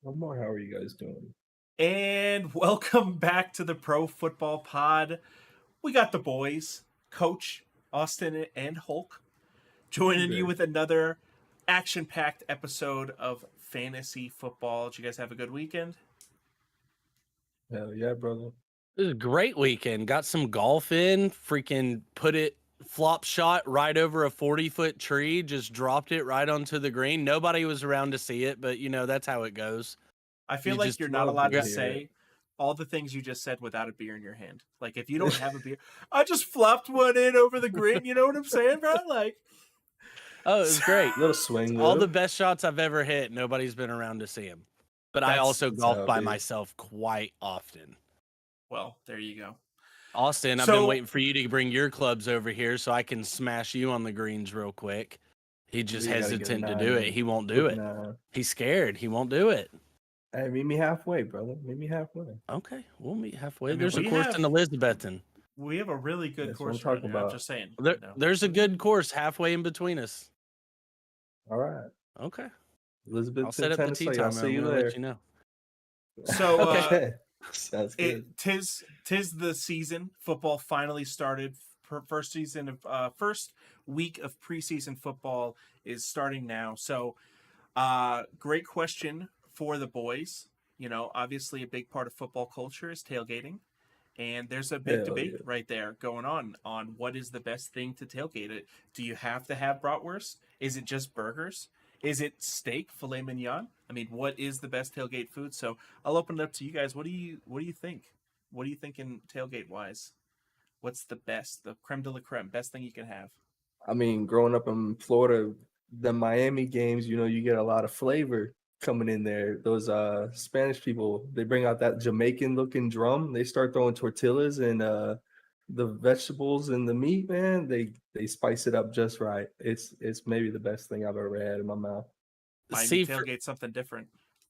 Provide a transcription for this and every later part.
One more. How are you guys doing? And welcome back to the Pro Football Pod. We got the boys, Coach, Austin, and Hulk, joining you Good. with another action packed episode of fantasy football. Did you guys have a good weekend? Hell yeah, brother. It was a great weekend. Got some golf in, freaking put it flop shot right over a 40-foot tree, just dropped it right onto the green. Nobody was around to see it, but that's how it goes. I feel You like just you're not Love to allowed to hear it. say all the things you just said without a beer in your hand. Like, if you don't have a beer, I just flopped one in over the green. You know what I'm saying, bro? Like, Oh, it was great. Little swing All the live. best shots I've ever hit. Nobody's been around to see them. But I that's, also That's how golf it by be. myself quite often. well, there you go. Austin, I've been So, waiting for you to bring your clubs over here so I can smash you on the greens real quick. He's just We gotta get a hesitant to 9 do it. in. He won't do Quick it. 9. He's scared. He won't do it. Hey, meet me halfway, brother. Meet me halfway. Okay, we'll meet halfway. I mean, There's a we course have in Elizabethan. we have a really good That's what I'm course around talking here. I'm about. just saying. There's a good course halfway in between us. All right. Okay, I'll Elizabeth, set up the tee Tennessee. I'll time and see I'm you gonna let there. you know. So, Okay. Sounds good. tis the season. Football finally started. First week of preseason football is starting now. So, great question for the boys. You know, obviously a big part of football culture is tailgating, and there's a big Hell debate yeah. right there going on what is the best thing to tailgate it. Do you have to have bratwurst? Is it just burgers? Is it steak, filet mignon? I mean, what is the best tailgate food? So I'll open it up to you guys. What do you think? What are you thinking tailgate wise? What's the best, the creme de la creme, best thing you can have? I mean, growing up in Florida, the Miami games, you get a lot of flavor coming in there. Those Spanish people, they bring out that Jamaican looking drum. They start throwing tortillas and the vegetables and the meat, man. They spice it up just right. It's maybe the best thing I've ever had in my mouth. Miami See, for tailgate something different.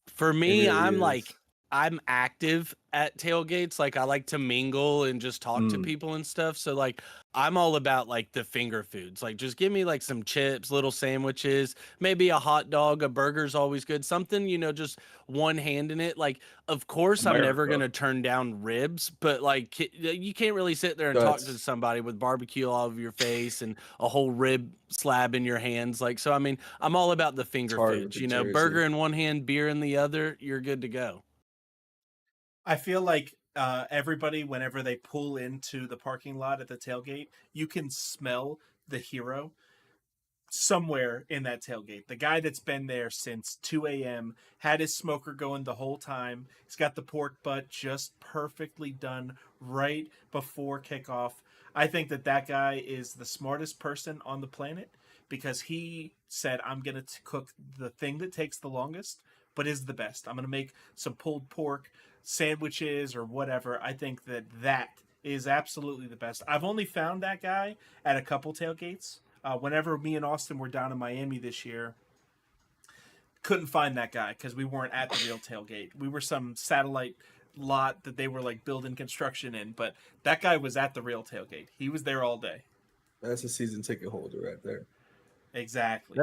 for It me, really is. I'm active at tailgates. Like I like to mingle and just talk to Mm, people and stuff. So like I'm all about like the finger foods. Like just give me like some chips, little sandwiches, maybe a hot dog, a burger's always good. Something, just one hand in it. Like of course I'm never America. going to turn down ribs, but like you can't really sit there and talk to Guts. somebody with barbecue all over your face and a whole rib slab in your hands. Like so I mean, I'm all about the It's finger hard with foods. the Burger jersey. in one hand, beer in the other, you're good to go. I feel like everybody, whenever they pull into the parking lot at the tailgate, you can smell the hero somewhere in that tailgate. The guy that's been there since 2 a.m., had his smoker going the whole time. He's got the pork butt just perfectly done right before kickoff. I think that guy is the smartest person on the planet because he said, I'm going to cook the thing that takes the longest, but is the best. I'm going to make some pulled pork sandwiches or whatever. I think that is absolutely the best. I've only found that guy at a couple tailgates. Whenever me and Austin were down in Miami this year, couldn't find that guy because we weren't at the real tailgate. We were some satellite lot that they were like building construction in, but that guy was at the real tailgate. He was there all day. That's a season ticket holder right there. Exactly.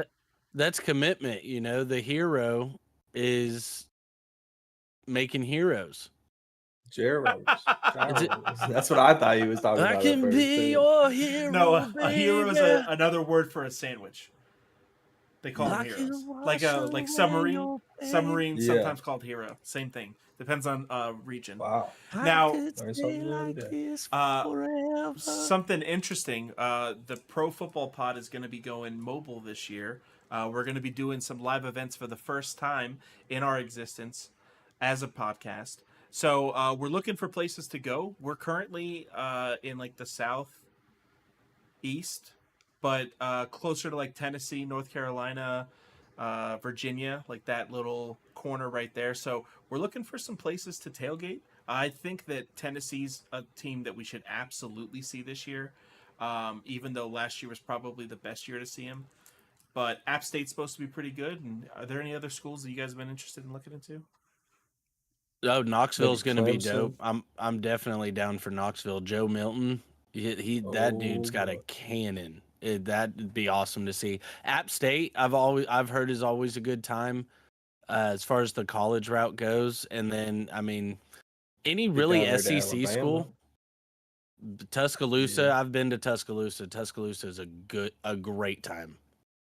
That's commitment. The hero is making heroes. Gyros. Is it? Gyros. That's what I thought he was talking I about at can first, be too. your No, hero, a hero is baby. another word for a sandwich. They call them I can heroes. wash Like away submarine. your pain. Submarine Yeah. sometimes called hero. Same thing. Depends on region. Wow. I Now, could Learn stay something new every like day. this uh, forever. something interesting. The Pro Football Pod is going to be going mobile this year. We're going to be doing some live events for the first time in our existence as a podcast. So we're looking for places to go. We're currently in like the southeast, but closer to like Tennessee, North Carolina, Virginia, like that little corner right there. So we're looking for some places to tailgate. I think that Tennessee's a team that we should absolutely see this year, even though last year was probably the best year to see them. But App State's supposed to be pretty good. And are there any other schools that you guys have been interested in looking into? Oh, Maybe Knoxville's going to be dope. Clemson. I'm definitely down for Knoxville. Joe Milton, that Oh, dude's got a boy. cannon. That'd be awesome to see. App State, I've heard is always a good time. as far as the college route goes. And then, I mean, any Get really down there to SEC Alabama. school, Tuscaloosa. Yeah. I've been to Tuscaloosa. Tuscaloosa is a great time.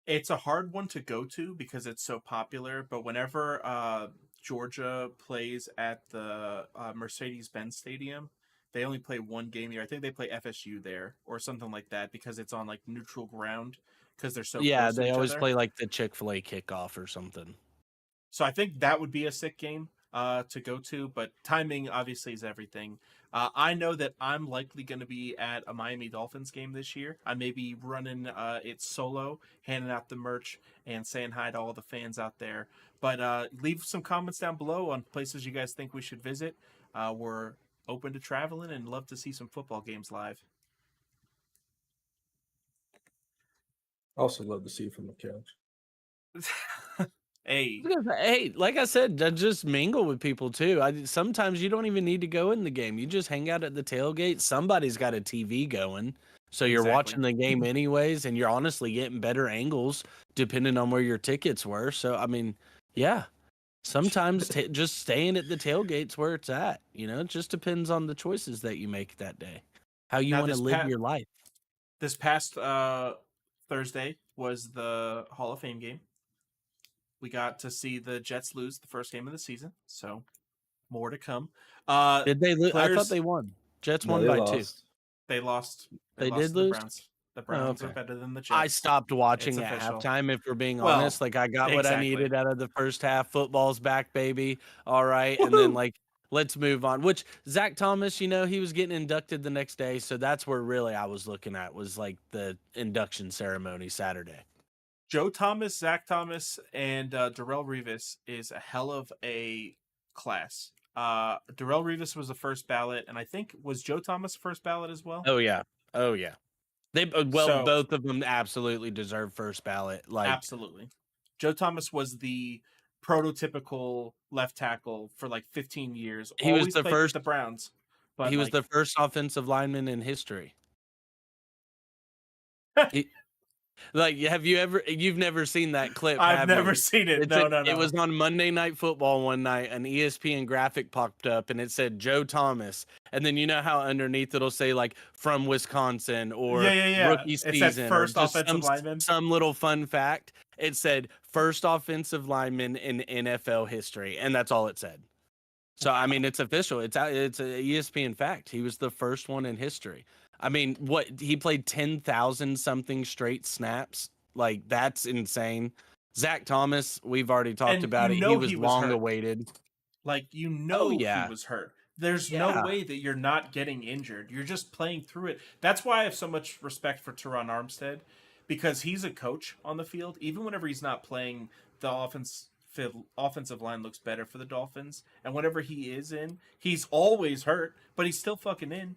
It's a hard one to go to because it's so popular. But whenever Georgia plays at the Mercedes-Benz Stadium, they only play one game here. I think they play FSU there or something like that because it's on like neutral ground because they're so Yeah, close to they each always other. play like the Chick-fil-A kickoff or something. So I think that would be a sick game to go to, but timing obviously is everything. I know that I'm likely going to be at a Miami Dolphins game this year. I may be running it solo, handing out the merch and saying hi to all the fans out there. But leave some comments down below on places you guys think we should visit. We're open to traveling and love to see some football games live. Also love to see it from the couch. Hey, Hey, like I said, just mingle with people too. Sometimes you don't even need to go in the game. You just hang out at the tailgate. Somebody's got a TV going, so you're Exactly. watching the game anyways, and you're honestly getting better angles depending on where your tickets were. So I mean, yeah, sometimes just staying at the tailgate's where it's at. It just depends on the choices that you make that day, how you now want to live your life. this past Thursday was the Hall of Fame game. We got to see the Jets lose the first game of the season, so more to come. Did they lose? I thought Players, they won. Jets No, won they by 2. lost. they lost. They lost did to the lose? Browns. The Oh, Browns are okay. better than the Jets. I stopped watching It's at official. halftime, if we're being Well, honest. Like, I got what I exactly. needed out of the first half. Football's back, baby. All right. And then, Woohoo! like, let's move on. Which, Zach Thomas, he was getting inducted the next day. So that's where really I was looking at was, like, the induction ceremony Saturday. Joe Thomas, Zach Thomas, and Darrell Revis is a hell of a class. Darrell Revis was the first ballot, and I think was Joe Thomas first ballot as well. Oh, yeah. Oh, yeah. So- Both of them absolutely deserve first ballot. Like, Absolutely. Joe Thomas was the prototypical left tackle for like 15 years. He was Always the played first- with the Browns. But he was the first offensive lineman in history. You've never seen that clip? I've have you? never seen it. No. It was on Monday Night Football one night. An ESPN graphic popped up and it said Joe Thomas, and then you know how underneath it'll say like from Wisconsin or rookie It said season first or just offensive lineman. some little fun fact. It said first offensive lineman in NFL history, and that's all it said. So I mean, it's official. It's a ESPN fact. He was the first one in history. I mean, he played 10,000 something straight snaps. Like, that's insane. Zach Thomas, we've already talked And about you it. know He was he was long hurt. awaited. Like, yeah. he was hurt. There's no Yeah. way that you're not getting injured. You're just playing through it. That's why I have so much respect for Teron Armstead, because he's a coach on the field. Even whenever he's not playing, the offensive line looks better for the Dolphins. And whenever he is in, he's always hurt, but he's still fucking in.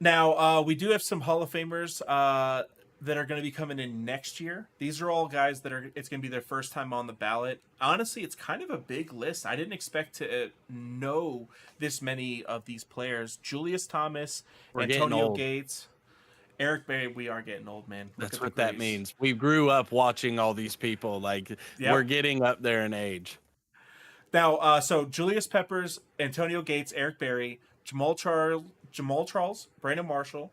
Now, we do have some Hall of Famers that are going to be coming in next year. These are all guys it's going to be their first time on the ballot. Honestly, it's kind of a big list. I didn't expect to know this many of these players. Julius Thomas, Antonio Gates, Eric Berry. We are getting old, man. That's what that means. We grew up watching all these people. Like, we're getting up there in age. Now, so Julius Peppers, Antonio Gates, Eric Berry, Jamal Charles, Brandon Marshall,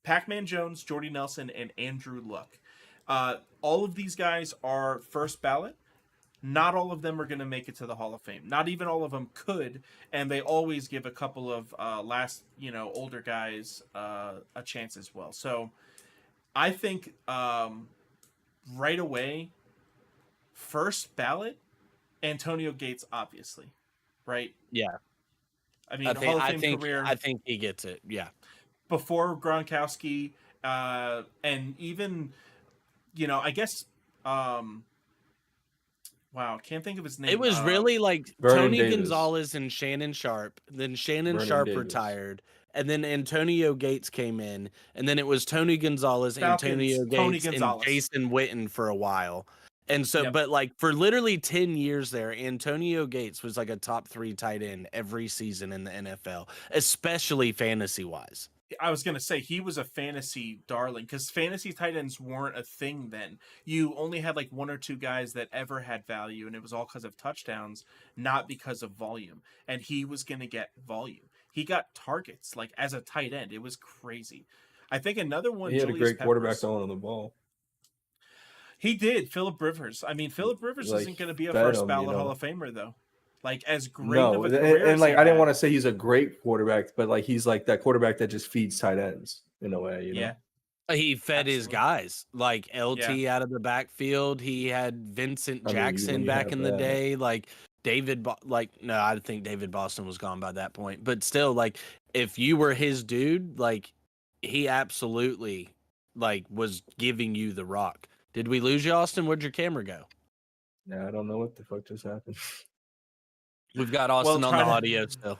Pac-Man Jones, Jordy Nelson, and Andrew Luck. All of these guys are first ballot. Not all of them are going to make it to the Hall of Fame. Not even all of them could, and they always give a couple of older guys a chance as well. So I think right away, first ballot, Antonio Gates, obviously, right? Yeah. I mean, Hall of Fame career. I think he gets it. Yeah. Before Gronkowski, and even, I guess, wow, can't think of his name. It was really like Vernon Tony Davis. Gonzalez and Shannon Sharp. Then Shannon Vernon Sharp Davis. retired. And then Antonio Gates came in. And then it was Tony Gonzalez, Falcons, Antonio Tony Gates, and Gonzalez. Jason Witten for a while. And so, Yep. but like for literally 10 years there, Antonio Gates was like a top 3 tight end every season in the NFL, especially fantasy wise. I was gonna say he was a fantasy darling because fantasy tight ends weren't a thing then. You only had like one or two guys that ever had value, and it was all because of touchdowns, not because of volume. And he was gonna get volume. He got targets like as a tight end. It was crazy. I think another one. He had a Julius great quarterback Peppers, throwing on the ball. He did. Philip Rivers. I mean, Philip Rivers Like, isn't going to be a fed first him, ballot you Hall know. of Famer though. Like as great No, of a career and as like he I didn't had. want to say he's a great quarterback, but like he's like that quarterback that just feeds tight ends in a way, you know. Yeah, He fed his absolutely. guys like LT Yeah. out of the backfield. He had Vincent I mean, Jackson when you back have in the that. day. Like no, I think David Boston was gone by that point. But still, like if you were his dude, like he absolutely like was giving you the rock. Did we lose you, Austin? Where'd your camera go? Yeah, I don't know what the fuck just happened. We've got Well, Austin on try the to. audio still.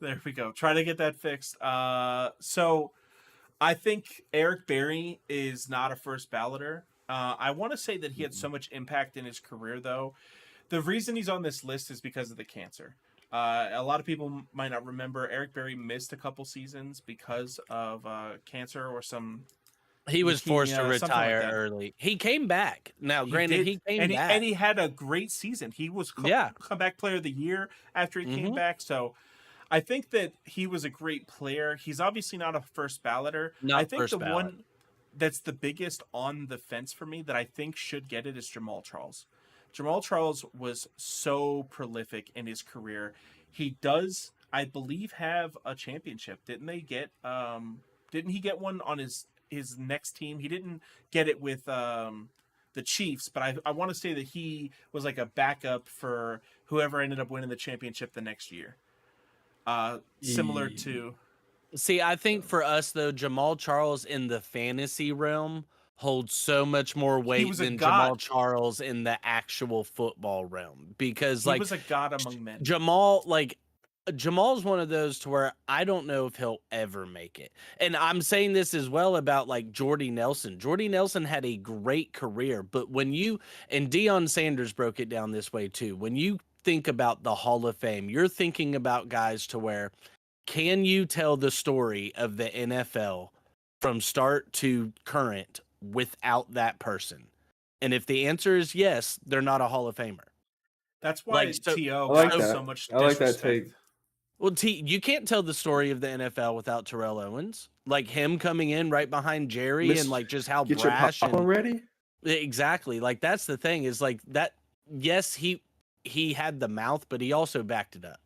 There we go. Try to get that fixed. So I think Eric Berry is not a first balloter. I want to say that he had so much impact in his career, though. The reason he's on this list is because of the cancer. A lot of people might not remember Eric Berry missed a couple seasons because of cancer or some He was forced to leukemia, something like retire that. early. He came back. Now, He granted, did, he came and back. he had a great season. He was Yeah. comeback player of the year after he came Mhm. back. So I think that he was a great player. He's obviously not a first balloter. I Not think first the ballot. one that's the biggest on the fence for me that I think should get it is Jamal Charles. Jamal Charles was so prolific in his career. He does, I believe, have a championship. Didn't he get one on his next team? He didn't get it with the Chiefs, but I want to say that he was like a backup for whoever ended up winning the championship the next year. Similar Ye- to See, I think for us though, Jamal Charles in the fantasy realm holds so much more he weight was a than Jamal god. Charles in the actual football realm because He like was a god among men. Jamal's one of those to where I don't know if he'll ever make it. And I'm saying this as well about like Jordy Nelson. Jordy Nelson had a great career, but and Deion Sanders broke it down this way too. When you think about the Hall of Fame, you're thinking about guys to where can you tell the story of the NFL from start to current without that person? And if the answer is yes, they're not a Hall of Famer. That's why Like so, To I like got that. so much I like that disrespect. take. well, you can't tell the story of the NFL without Terrell Owens. Like him coming in right behind Jerry and Miss, like just how get your brash popcorn and ready. exactly. Like that's the thing is like that. Yes, he had the mouth, but he also backed it up.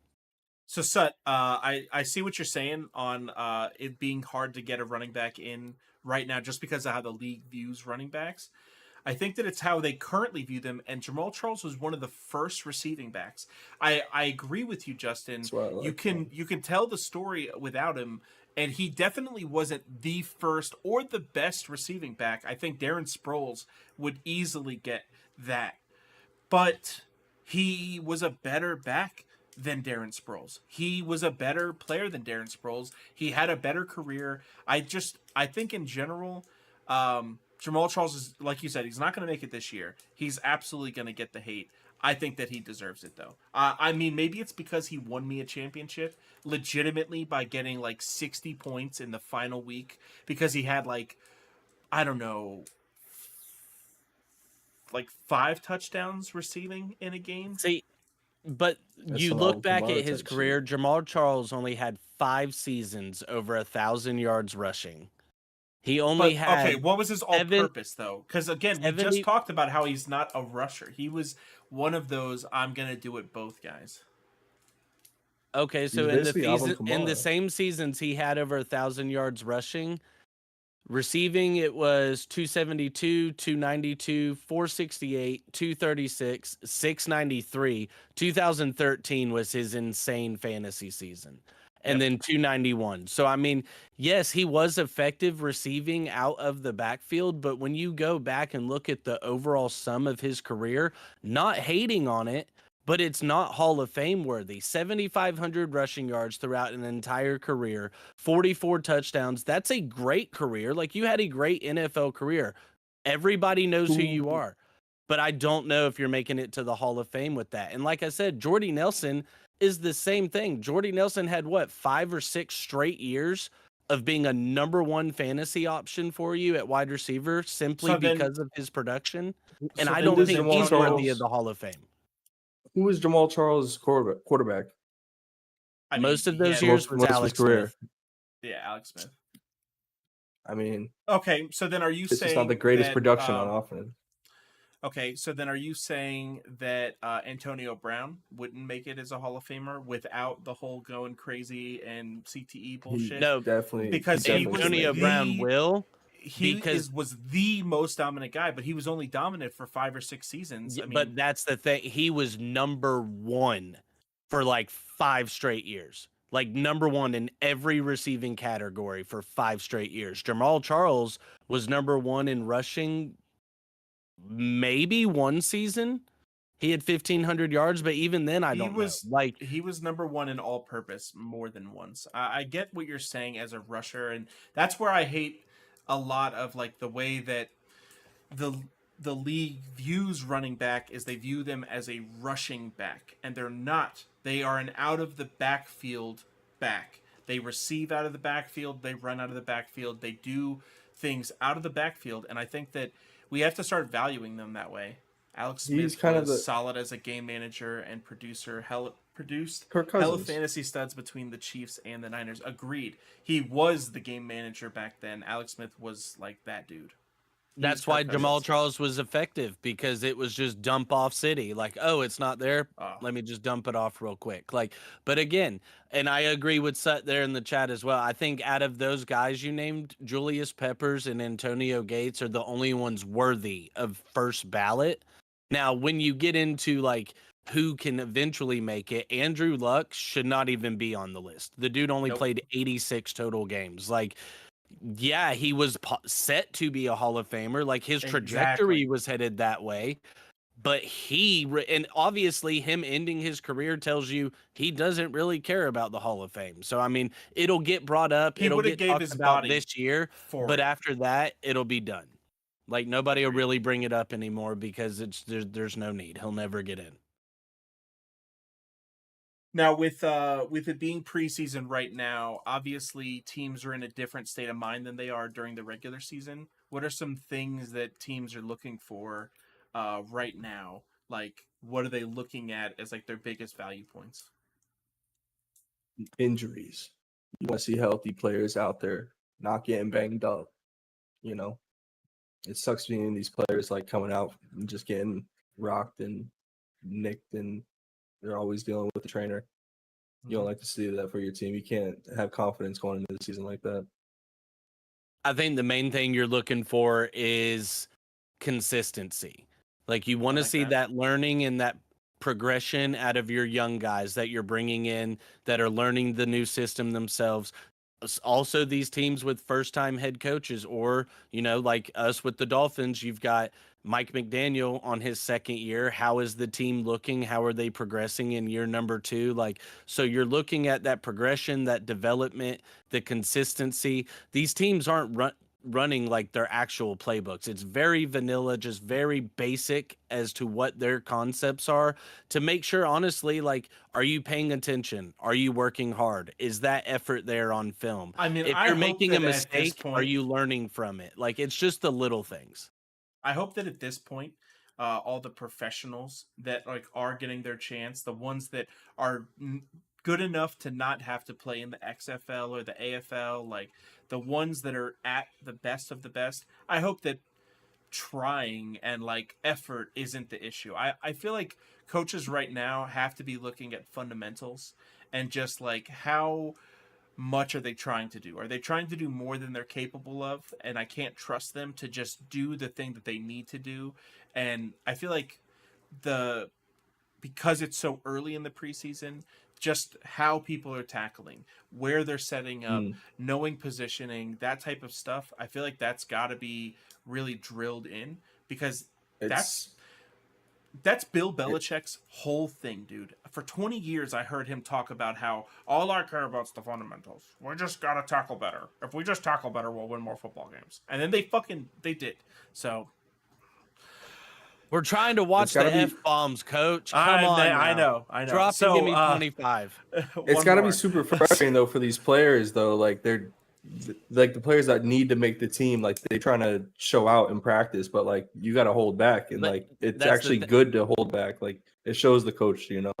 So Sut, I see what you're saying on it being hard to get a running back in right now just because of how the league views running backs. I think that it's how they currently view them, and Jamal Charles was one of the first receiving backs. I agree with you, Justin. That's why I like him. You can tell the story without him, and he definitely wasn't the first or the best receiving back. I think Darren Sproles would easily get that, but he was a better back than Darren Sproles. He was a better player than Darren Sproles. He had a better career. I think in general, Jamal Charles is like you said, he's not going to make it this year. He's absolutely going to get the hate. I think that he deserves it though. I mean, maybe it's because he won me a championship legitimately by getting like 60 points in the final week because he had like I don't know like 5 touchdowns receiving in a game. See, but That's you some look Alvin back Kamara at his type career, shit. Jamal Charles only had 5 seasons over 1,000 yards rushing. He only But okay, had what was his seven, all-purpose though? Because again, we 70. just talked about how he's not a rusher. He was one of those I'm gonna do it both guys. Okay, He's so basically Alvin in the Kamara. same seasons he had over 1,000 yards rushing. Receiving, it was 272, 292, 468, 236, 693. 2013 was his insane fantasy season. And Yep. then 291. So, I mean, yes, he was effective receiving out of the backfield, but when you go back and look at the overall sum of his career, not hating on it, but it's not Hall of Fame worthy. 7,500 rushing yards throughout an entire career, 44 touchdowns. That's a great career. Like you had a great NFL career. Everybody knows who you are. But I don't know if you're making it to the Hall of Fame with that. And like I said, Jordy Nelson is the same thing. Jordy Nelson had what, 5 or 6 straight years of being a number one fantasy option for you at wide receiver simply So then- because of his production. And So I then don't does think Jamal he's worthy Charles- of the Hall of Fame. Who was Jamal Charles' quarterback? I mean, Most of he those had- years was most of his Alex career. Smith. Yeah, Alex Smith. I mean, Okay, so then are you it's saying just not the greatest that, production on offense. Okay, so then are you saying that Antonio Brown wouldn't make it as a Hall of Famer without the whole going crazy and CTE bullshit? No, Definitely, because he he definitely was should Antonio make it. Brown will. He because- was the most dominant guy, but he was only dominant for 5 or 6 seasons. I mean, But that's the thing. He was number one for like 5 straight years. Like number one in every receiving category for 5 straight years. Jamal Charles was number one in rushing maybe one season. He had 1,500 yards, but even then, I don't know. Like, he was number one in all-purpose more than once. I get what you're saying as a rusher, and that's where I hate a lot of like the way that the league views running back is they view them as a rushing back, and they're not. They are an out of the backfield back. They receive out of the backfield, they run out of the backfield, they do things out of the backfield, and I think that we have to start valuing them that way. Alex He's Smith kind was of the- solid as a game manager and producer. Produced Kirk hella Cousins. fantasy studs between the Chiefs and the Niners. Agreed. He was the game manager back then. Alex Smith was like that dude. that's Kirk why Jamal Cousins. Charles was effective, because it was just dump off city. Like, oh, it's not there. Oh. Let me just dump it off real quick. Like, but again, and I agree with Sut there in the chat as well. I think out of those guys you named, Julius Peppers and Antonio Gates are the only ones worthy of first ballot. Now, when you get into like who can eventually make it, Andrew Luck should not even be on the list. The dude only Nope. played 86 total games. Like, yeah, he was set to be a Hall of Famer. Like his trajectory Exactly. was headed that way. But and obviously him ending his career tells you he doesn't really care about the Hall of Fame. So I mean, it'll get brought up. He It'll would've get gave talked his about body this year. for But it. after that, it'll be done. Like nobody will really bring it up anymore because there's no need. He'll never get in. Now with it being preseason right now, obviously teams are in a different state of mind than they are during the regular season. What are some things that teams are looking for right now? Like what are they looking at as like their biggest value points? Injuries. You want to see healthy players out there, not getting banged up. You know, it sucks seeing these players like coming out and just getting rocked and nicked, and they're always dealing with the trainer. You don't like to see that for your team. You can't have confidence going into the season like that. I think the main thing you're looking for is consistency. Like you want to like see that. that learning and that progression out of your young guys that you're bringing in that are learning the new system themselves. Also, these teams with first-time head coaches, or like us with the Dolphins, you've got Mike McDaniel on his second year. How is the team looking? How are they progressing in year number 2? Like, so you're looking at that progression, that development, the consistency. These teams aren't running like their actual playbooks. It's very vanilla, just very basic as to what their concepts are, to make sure, honestly, like, are you paying attention? Are you working hard? Is that effort there on film? I mean, If I you're hope making a that at this mistake, are point- you learning from it? Like, it's just the little things. I hope that at this point, all the professionals that like are getting their chance, the ones that are good enough to not have to play in the XFL or the AFL, like the ones that are at the best of the best, I hope that trying and like effort isn't the issue. I feel like coaches right now have to be looking at fundamentals and just like how much are they trying to do? Are they trying to do more than they're capable of? And I can't trust them to just do the thing that they need to do. And I feel like because it's so early in the preseason, just how people are tackling, where they're setting up, knowing positioning, that type of stuff, I feel like that's got to be really drilled in, because that's Bill Belichick's whole thing, dude. For 20 years, I heard him talk about how all I care about is the fundamentals. We just gotta tackle better. If we just tackle better, we'll win more football games. And then they did. So we're trying to watch the F-bombs, coach. Come on now. I know. Drop so, and give me 25. It's got to be super frustrating though for these players though. Like they're like the players that need to make the team, like they trying to show out in practice, but like you got to hold back, and But like it's that's the actually good to hold back. Like it shows the coach, you know.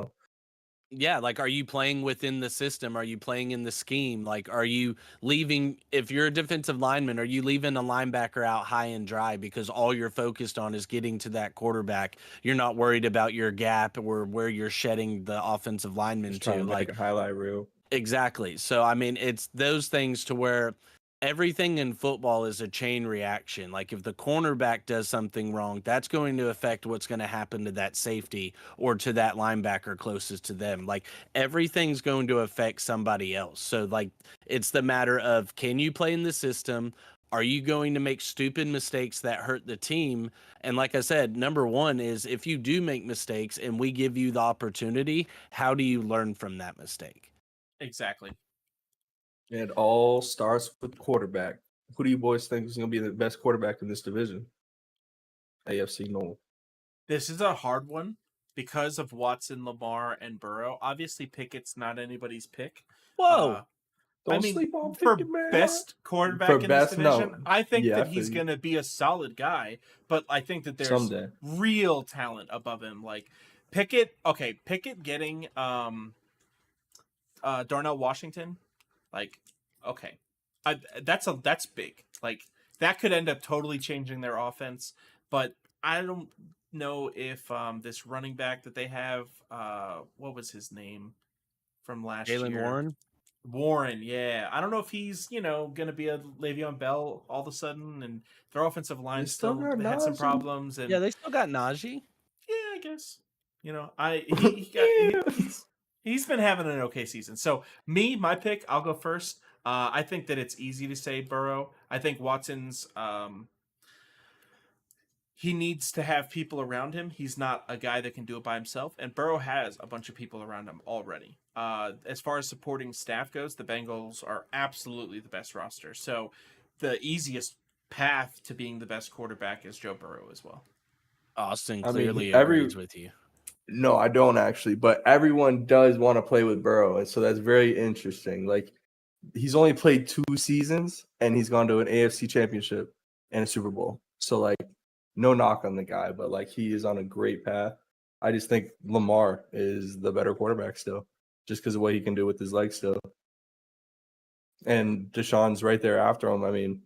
Yeah, like, are you playing within the system? Are you playing in the scheme? Like, are you leaving, if you're a defensive lineman, are you leaving a linebacker out high and dry because all you're focused on is getting to that quarterback? You're not worried about your gap or where you're shedding the offensive lineman Just trying to. to make Like, a highlight reel. exactly. So, I mean, it's those things to where everything in football is a chain reaction. Like, if the cornerback does something wrong, that's going to affect what's going to happen to that safety or to that linebacker closest to them. Like, everything's going to affect somebody else. So, like, it's the matter of, can you play in the system? Are you going to make stupid mistakes that hurt the team? And like I said, number one is, if you do make mistakes and we give you the opportunity, how do you learn from that mistake? Exactly. It all starts with quarterback. Who do you boys think is going to be the best quarterback in this division? AFC North. This is a hard one because of Watson, Lamar, and Burrow. Obviously, Pickett's not anybody's pick. Whoa. Don't I mean, sleep on for Pickett, man. best quarterback For in this best, division, no. I think Yeah, I that feel he's you. going to be a solid guy, but I think that there's Someday. real talent above him. Like Pickett, okay, Pickett getting Darnell Washington, like, okay, that's big. Like that could end up totally changing their offense. But I don't know if this running back that they have, what was his name from last Jalen year? Warren? Warren, yeah. I don't know if he's, gonna be a Le'Veon Bell all of a sudden, and their offensive They line still still got had some Najee. problems, Yeah, and they still got Najee. yeah, I guess. He got Yeah. he's been having an okay season. So my pick, I'll go first. I think that it's easy to say Burrow. I think Watson's he needs to have people around him. He's not a guy that can do it by himself, and Burrow has a bunch of people around him already. As far as supporting staff goes, the Bengals are absolutely the best roster. So the easiest path to being the best quarterback is Joe Burrow as well. Austin I mean, clearly agrees with you. no, I don't actually, but everyone does want to play with Burrow, and so that's very interesting. Like he's only played 2 seasons, and he's gone to an AFC Championship and a Super Bowl. So like, no knock on the guy, but like he is on a great path. I just think Lamar is the better quarterback still, just because of what he can do with his legs still. And Deshaun's right there after him. I mean,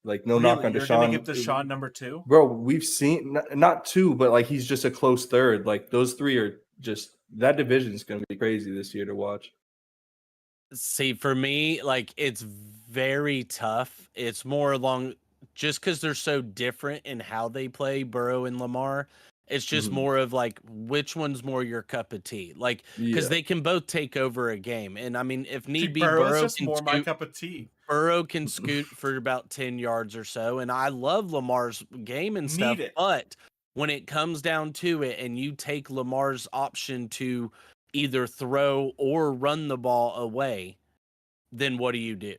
like no knock Really, on you're gonna give Deshaun. Deshaun number 2? Bro, we've seen not two, but like he's just a close third. Like those three are just that division is going to be crazy this year to watch. See, for me, like, it's very tough. It's more along, just because they're so different in how they play, Burrow and Lamar. It's just Mhm. more of like, which one's more your cup of tea? Like, because Yeah, they can both take over a game. And I mean, if See, need be, Burrow is just more my cup of tea. Burrow can scoot for about 10 yards or so. And I love Lamar's game and stuff. Need it. But when it comes down to it and you take Lamar's option to either throw or run the ball away, then what do you do?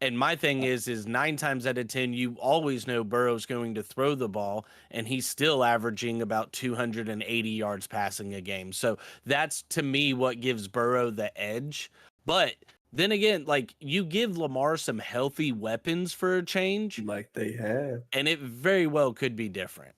And my thing is 9 times out of 10, you always know Burrow's going to throw the ball, and he's still averaging about 280 yards passing a game. So that's, to me, what gives Burrow the edge. But then again, like, you give Lamar some healthy weapons for a change, like they have. and it very well could be different.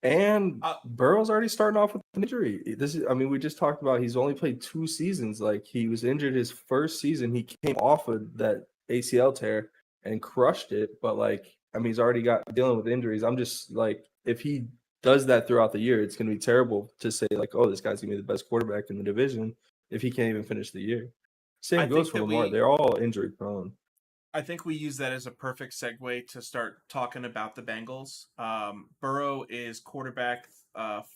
And Uh, Burrow's already starting off with an injury. This is, I mean, we just talked about he's only played 2 seasons. Like he was injured his first season. He came off of that ACL tear and crushed it. But like, I mean, he's already got dealing with injuries. I'm just like, if he does that throughout the year, it's going to be terrible to say like, oh, this guy's going to be the best quarterback in the division if he can't even finish the year. I Same goes think for that Lamar. we They're all injury prone. I think we use that as a perfect segue to start talking about the Bengals. Burrow is quarterback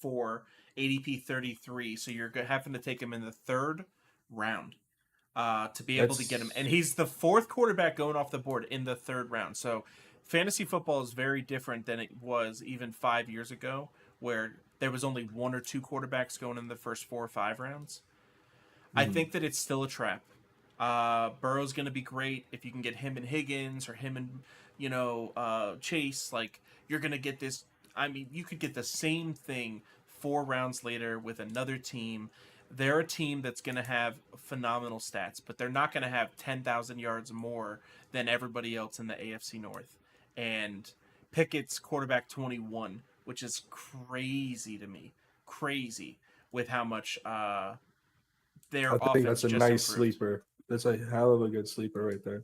4, ADP 33, so you're having to take him in the 3rd round to be able to get him. And That's he's the 4th quarterback going off the board in the 3rd round. So fantasy football is very different than it was even 5 years ago, where there was only 1 or 2 quarterbacks going in the first 4 or 5 rounds. I think that it's still a trap. Burrow's going to be great if you can get him and Higgins or him and Chase. Like you're going to get this. I mean, you could get the same thing 4 rounds later with another team. they're a team that's going to have phenomenal stats, but they're not going to have 10,000 yards more than everybody else in the AFC North. And Pickett's quarterback 21, which is crazy to me. Crazy with how much their I think offense that's a just nice improved. sleeper. That's a hell of a good sleeper right there.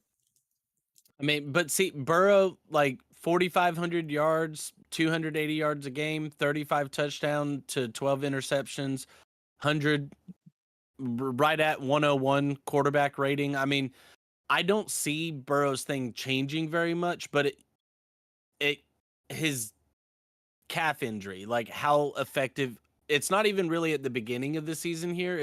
I mean, but see, Burrow, like 4,500 yards, 280 yards a game, 35 touchdown to 12 interceptions, 100, right at 101 quarterback rating. I mean, I don't see Burrow's thing changing very much, but his calf injury, like how effective, it's not even really at the beginning of the season here.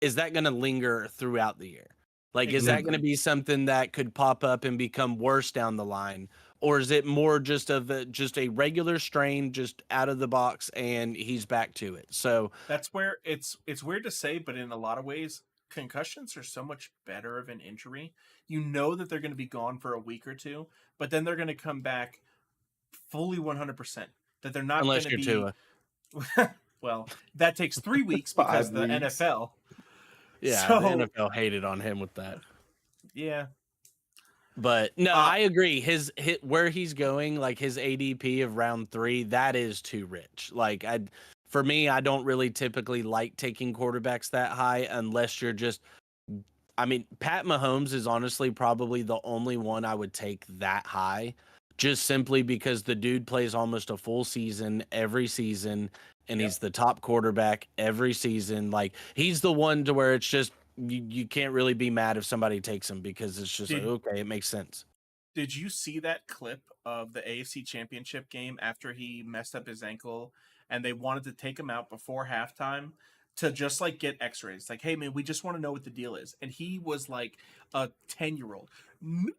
Is that going to linger throughout the year? Like, is that going to Exactly. be something that could pop up and become worse down the line? Or is it more just just a regular strain, just out of the box, and he's back to it? So That's where it's weird to say, but in a lot of ways, concussions are so much better of an injury. You know that they're going to be gone for a week or two, but then they're going to come back fully 100%. That they're not going unless to you're be Tua, well, that takes 3 weeks because 5 the weeks. NFL. yeah, the So, NFL hated on him with that. yeah. But no, Uh, I agree. His where he's going, like his ADP of round 3, that is too rich. Like for me, I don't really typically like taking quarterbacks that high unless you're just. I mean, Pat Mahomes is honestly probably the only one I would take that high, just simply because the dude plays almost a full season every season, and he's the top quarterback every season. Like he's the one to where it's just you can't really be mad if somebody takes him because it's just like, did okay, it makes sense. did you see that clip of the AFC Championship game after he messed up his ankle and they wanted to take him out before halftime to just like get x-rays? Like, hey man, we just want to know what the deal is. And he was like a 10-year-old. No,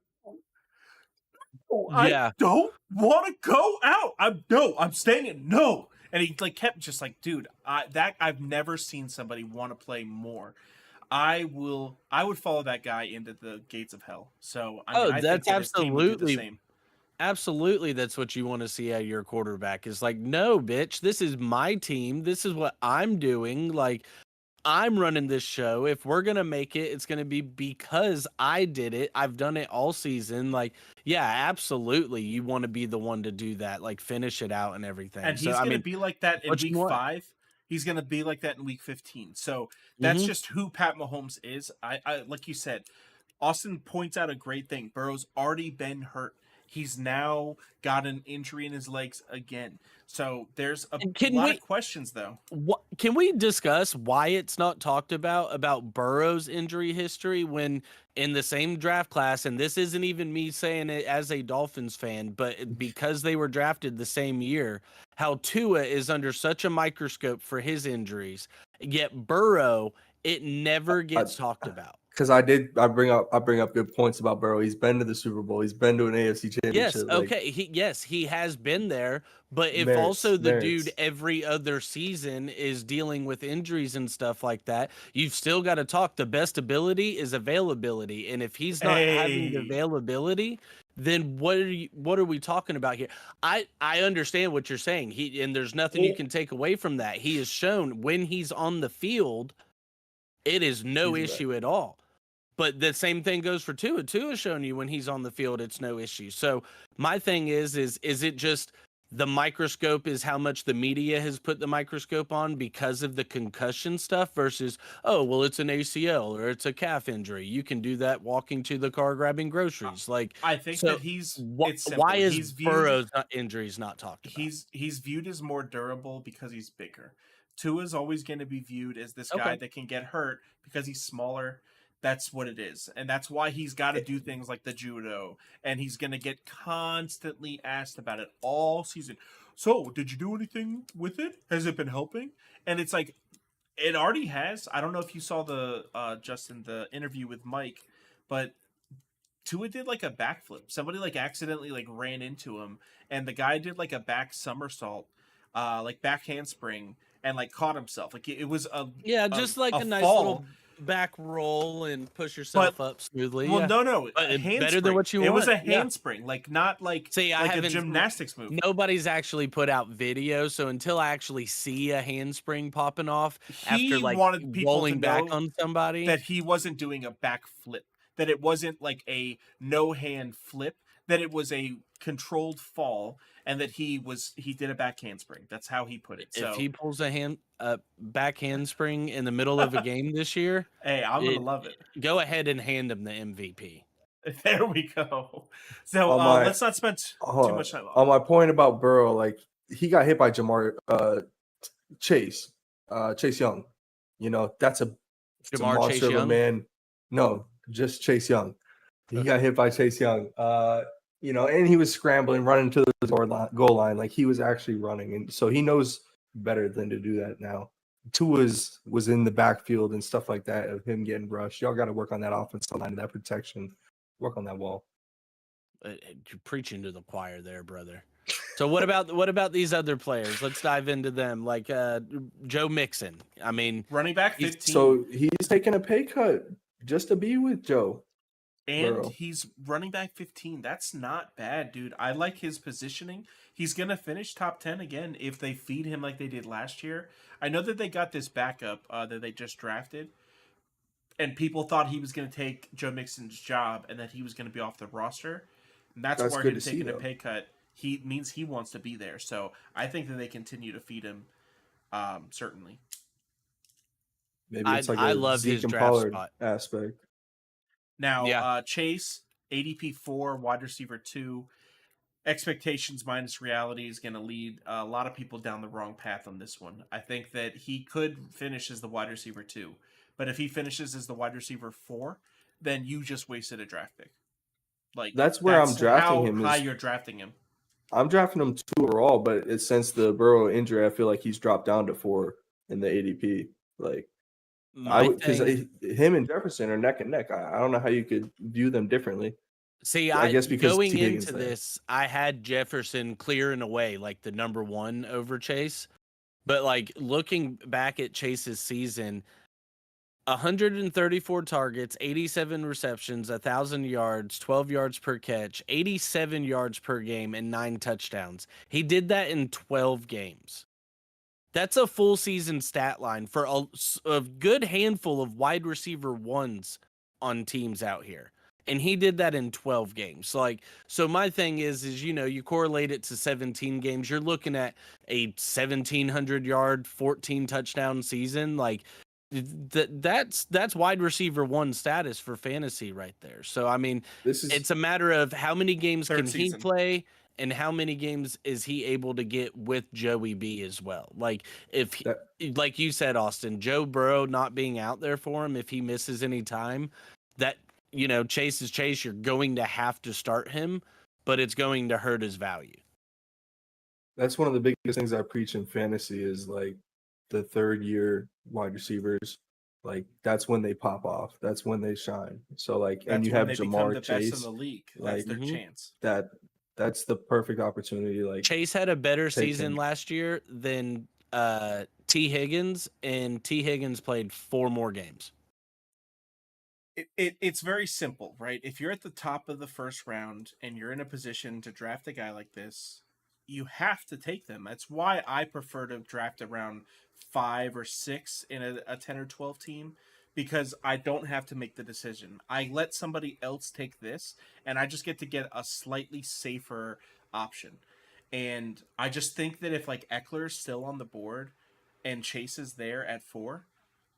I Yeah. don't want to go out. I'm staying in. No. And he like kept just like, dude, I've never seen somebody want to play more. I would follow that guy into the gates of hell. So I mean Oh, I think that's that his team would do the absolutely same. absolutely that's what you want to see out of your quarterback is like, no, bitch, this is my team. This is what I'm doing. Like I'm running this show. If we're going to make it, it's going to be because I did it. I've done it all season. Like, yeah, absolutely. You want to be the one to do that, like finish it out and everything. And So, he's I going to mean, be like that in what you week want. 5. He's going to be like that in week 15. So that's Hmm. just who Pat Mahomes is. I like you said, Austin points out a great thing. Burrow's already been hurt. He's now got an injury in his legs again. So there's a And can lot we, of questions though. what can we discuss why it's not talked about Burrow's injury history when in the same draft class, and this isn't even me saying it as a Dolphins fan, but because they were drafted the same year, how Tua is under such a microscope for his injuries, yet Burrow, it never gets talked about. Because I bring up good points about Burrow. He's been to the Super Bowl. He's been to an AFC Yes, Championship. Like okay. He has been there, but if merits, also the dude merits. every other season is dealing with injuries and stuff like that, you've still got to talk. The best ability is availability, and if he's not having the Hey, availability, then what are we talking about here? I understand what you're saying. And there's nothing you can take away from that. He has shown when he's on the field, it is no He's back. issue at all. But the same thing goes for Tua. Tua's shown you when he's on the field, it's no issue. So my thing is it just the microscope is how much the media has put the microscope on because of the concussion stuff versus, oh, well, it's an ACL or it's a calf injury. You can do that walking to the car grabbing groceries. Like, I think so that it's why simple. is Burrow's injuries not talked about? He's viewed as more durable because he's bigger. Tua's always going to be viewed as this guy Okay. that can get hurt because he's smaller. That's what it is. And that's why he's got to do things like the judo. And he's going to get constantly asked about it all season. So, did you do anything with it? Has it been helping? And it's like, it already has. I don't know if you saw the, Justin, the interview with Mike, but Tua did like a backflip. Somebody like accidentally like ran into him, and the guy did like a back somersault, like back handspring, and like caught himself. Like it was Yeah, a just like a a nice little fall. back roll and push yourself up smoothly. Well, yeah. no, But a handspring. better than what you It want. was a Yeah. handspring, like not like See, I like a haven't. gymnastics move. Nobody's actually put out video, so until I actually see a handspring popping off after He like wanted people to rolling back know on somebody, that he wasn't doing a back flip, that it wasn't like a no hand flip, that it was a controlled fall, and that he did a back handspring. That's how he put it. if So he pulls a back handspring in the middle of a game this year, hey, I'm gonna love it. go ahead and hand him the MVP. There we go. So On my let's not spend too much time on my point about Burrow, like he got hit by Chase Young. You know, it's a Jamar Chase monster of a Young? man. No, just Chase Young. He got hit by Chase Young. You know, and he was scrambling, running to the goal line. Like he was actually running, and so he knows better than to do that now. Tua's was in the backfield and stuff like that of him getting rushed. Y'all got to work on that offensive line, that protection, work on that wall. You're preaching to the choir there, brother. So what about these other players? Let's dive into them. Like Joe Mixon. I mean, running back 15. So he's taking a pay cut just to be with Joe. And Burrow. he's running back 15. That's not bad, dude. I like his positioning. He's going to finish top 10 again if they feed him like they did last year. I know that they got this backup that they just drafted, and people thought he was going to take Joe Mixon's job and that he was going to be off the roster. And that's where good him to see, taking a though. pay cut, he means he wants to be there. So I think that they continue to feed him, certainly. Maybe it's like I a love Zeke his and draft Pollard spot. aspect. Now, Yeah. Chase, ADP 4, wide receiver 2. Expectations minus reality is going to lead a lot of people down the wrong path on this one. I think that he could finish as the wide receiver 2. But if he finishes as the wide receiver 4, then you just wasted a draft pick. Like That's where I'm drafting how him. high you're drafting him. I'm drafting him 2 overall, but since the Burrow injury, I feel like he's dropped down to 4 in the ADP. Like because him and Jefferson are neck and neck. I don't know how you could view them differently. See, I guess because going T. Higgins into there. this, I had Jefferson clearing away like the number 1 over Chase. But like looking back at Chase's season, 134 targets, 87 receptions, 1,000 yards, 12 yards per catch, 87 yards per game, and 9 touchdowns. He did that in 12 games. That's a full season stat line for a good handful of wide receiver ones on teams out here. And he did that in 12 games. So my thing is, you know, you correlate it to 17 games. You're looking at a 1,700 yard, 14 touchdown season. Like that's wide receiver 1 status for fantasy right there. So, I mean, it's a matter of how many games can he play and how many games is he able to get with Joey B as well. Like like you said, Austin, Joe Burrow not being out there for him, if he misses any time, that, you know, Chase is Chase. You're going to have to start him, but it's going to hurt his value. That's one of the biggest things I preach in fantasy is like the 3rd year wide receivers. Like that's when they pop off. That's when they shine. So like, and you have Jamar the Chase best in the league. Like that's their chance. That's the perfect opportunity. Like Chase had a better season last year than T. Higgins, and T. Higgins played 4 more games. It's very simple, right? If you're at the top of the first round and you're in a position to draft a guy like this, you have to take them. That's why I prefer to draft around 5 or 6 in a 10 or 12 team, because I don't have to make the decision. I let somebody else take this, and I just get to get a slightly safer option. And I just think that if like Eckler's still on the board and Chase is there at 4,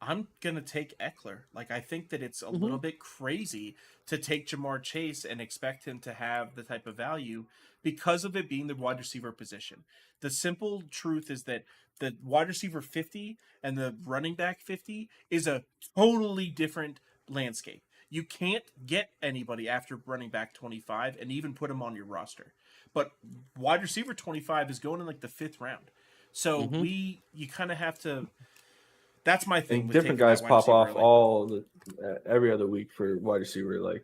I'm going to take Eckler. Like, I think that it's a little bit crazy to take Jamar Chase and expect him to have the type of value because of it being the wide receiver position. The simple truth is that the wide receiver 50 and the running back 50 is a totally different landscape. You can't get anybody after running back 25 and even put him on your roster. But wide receiver 25 is going in like the 5th round. So you kind of have to... That's my thing. And different guys pop off every other week for wide receiver.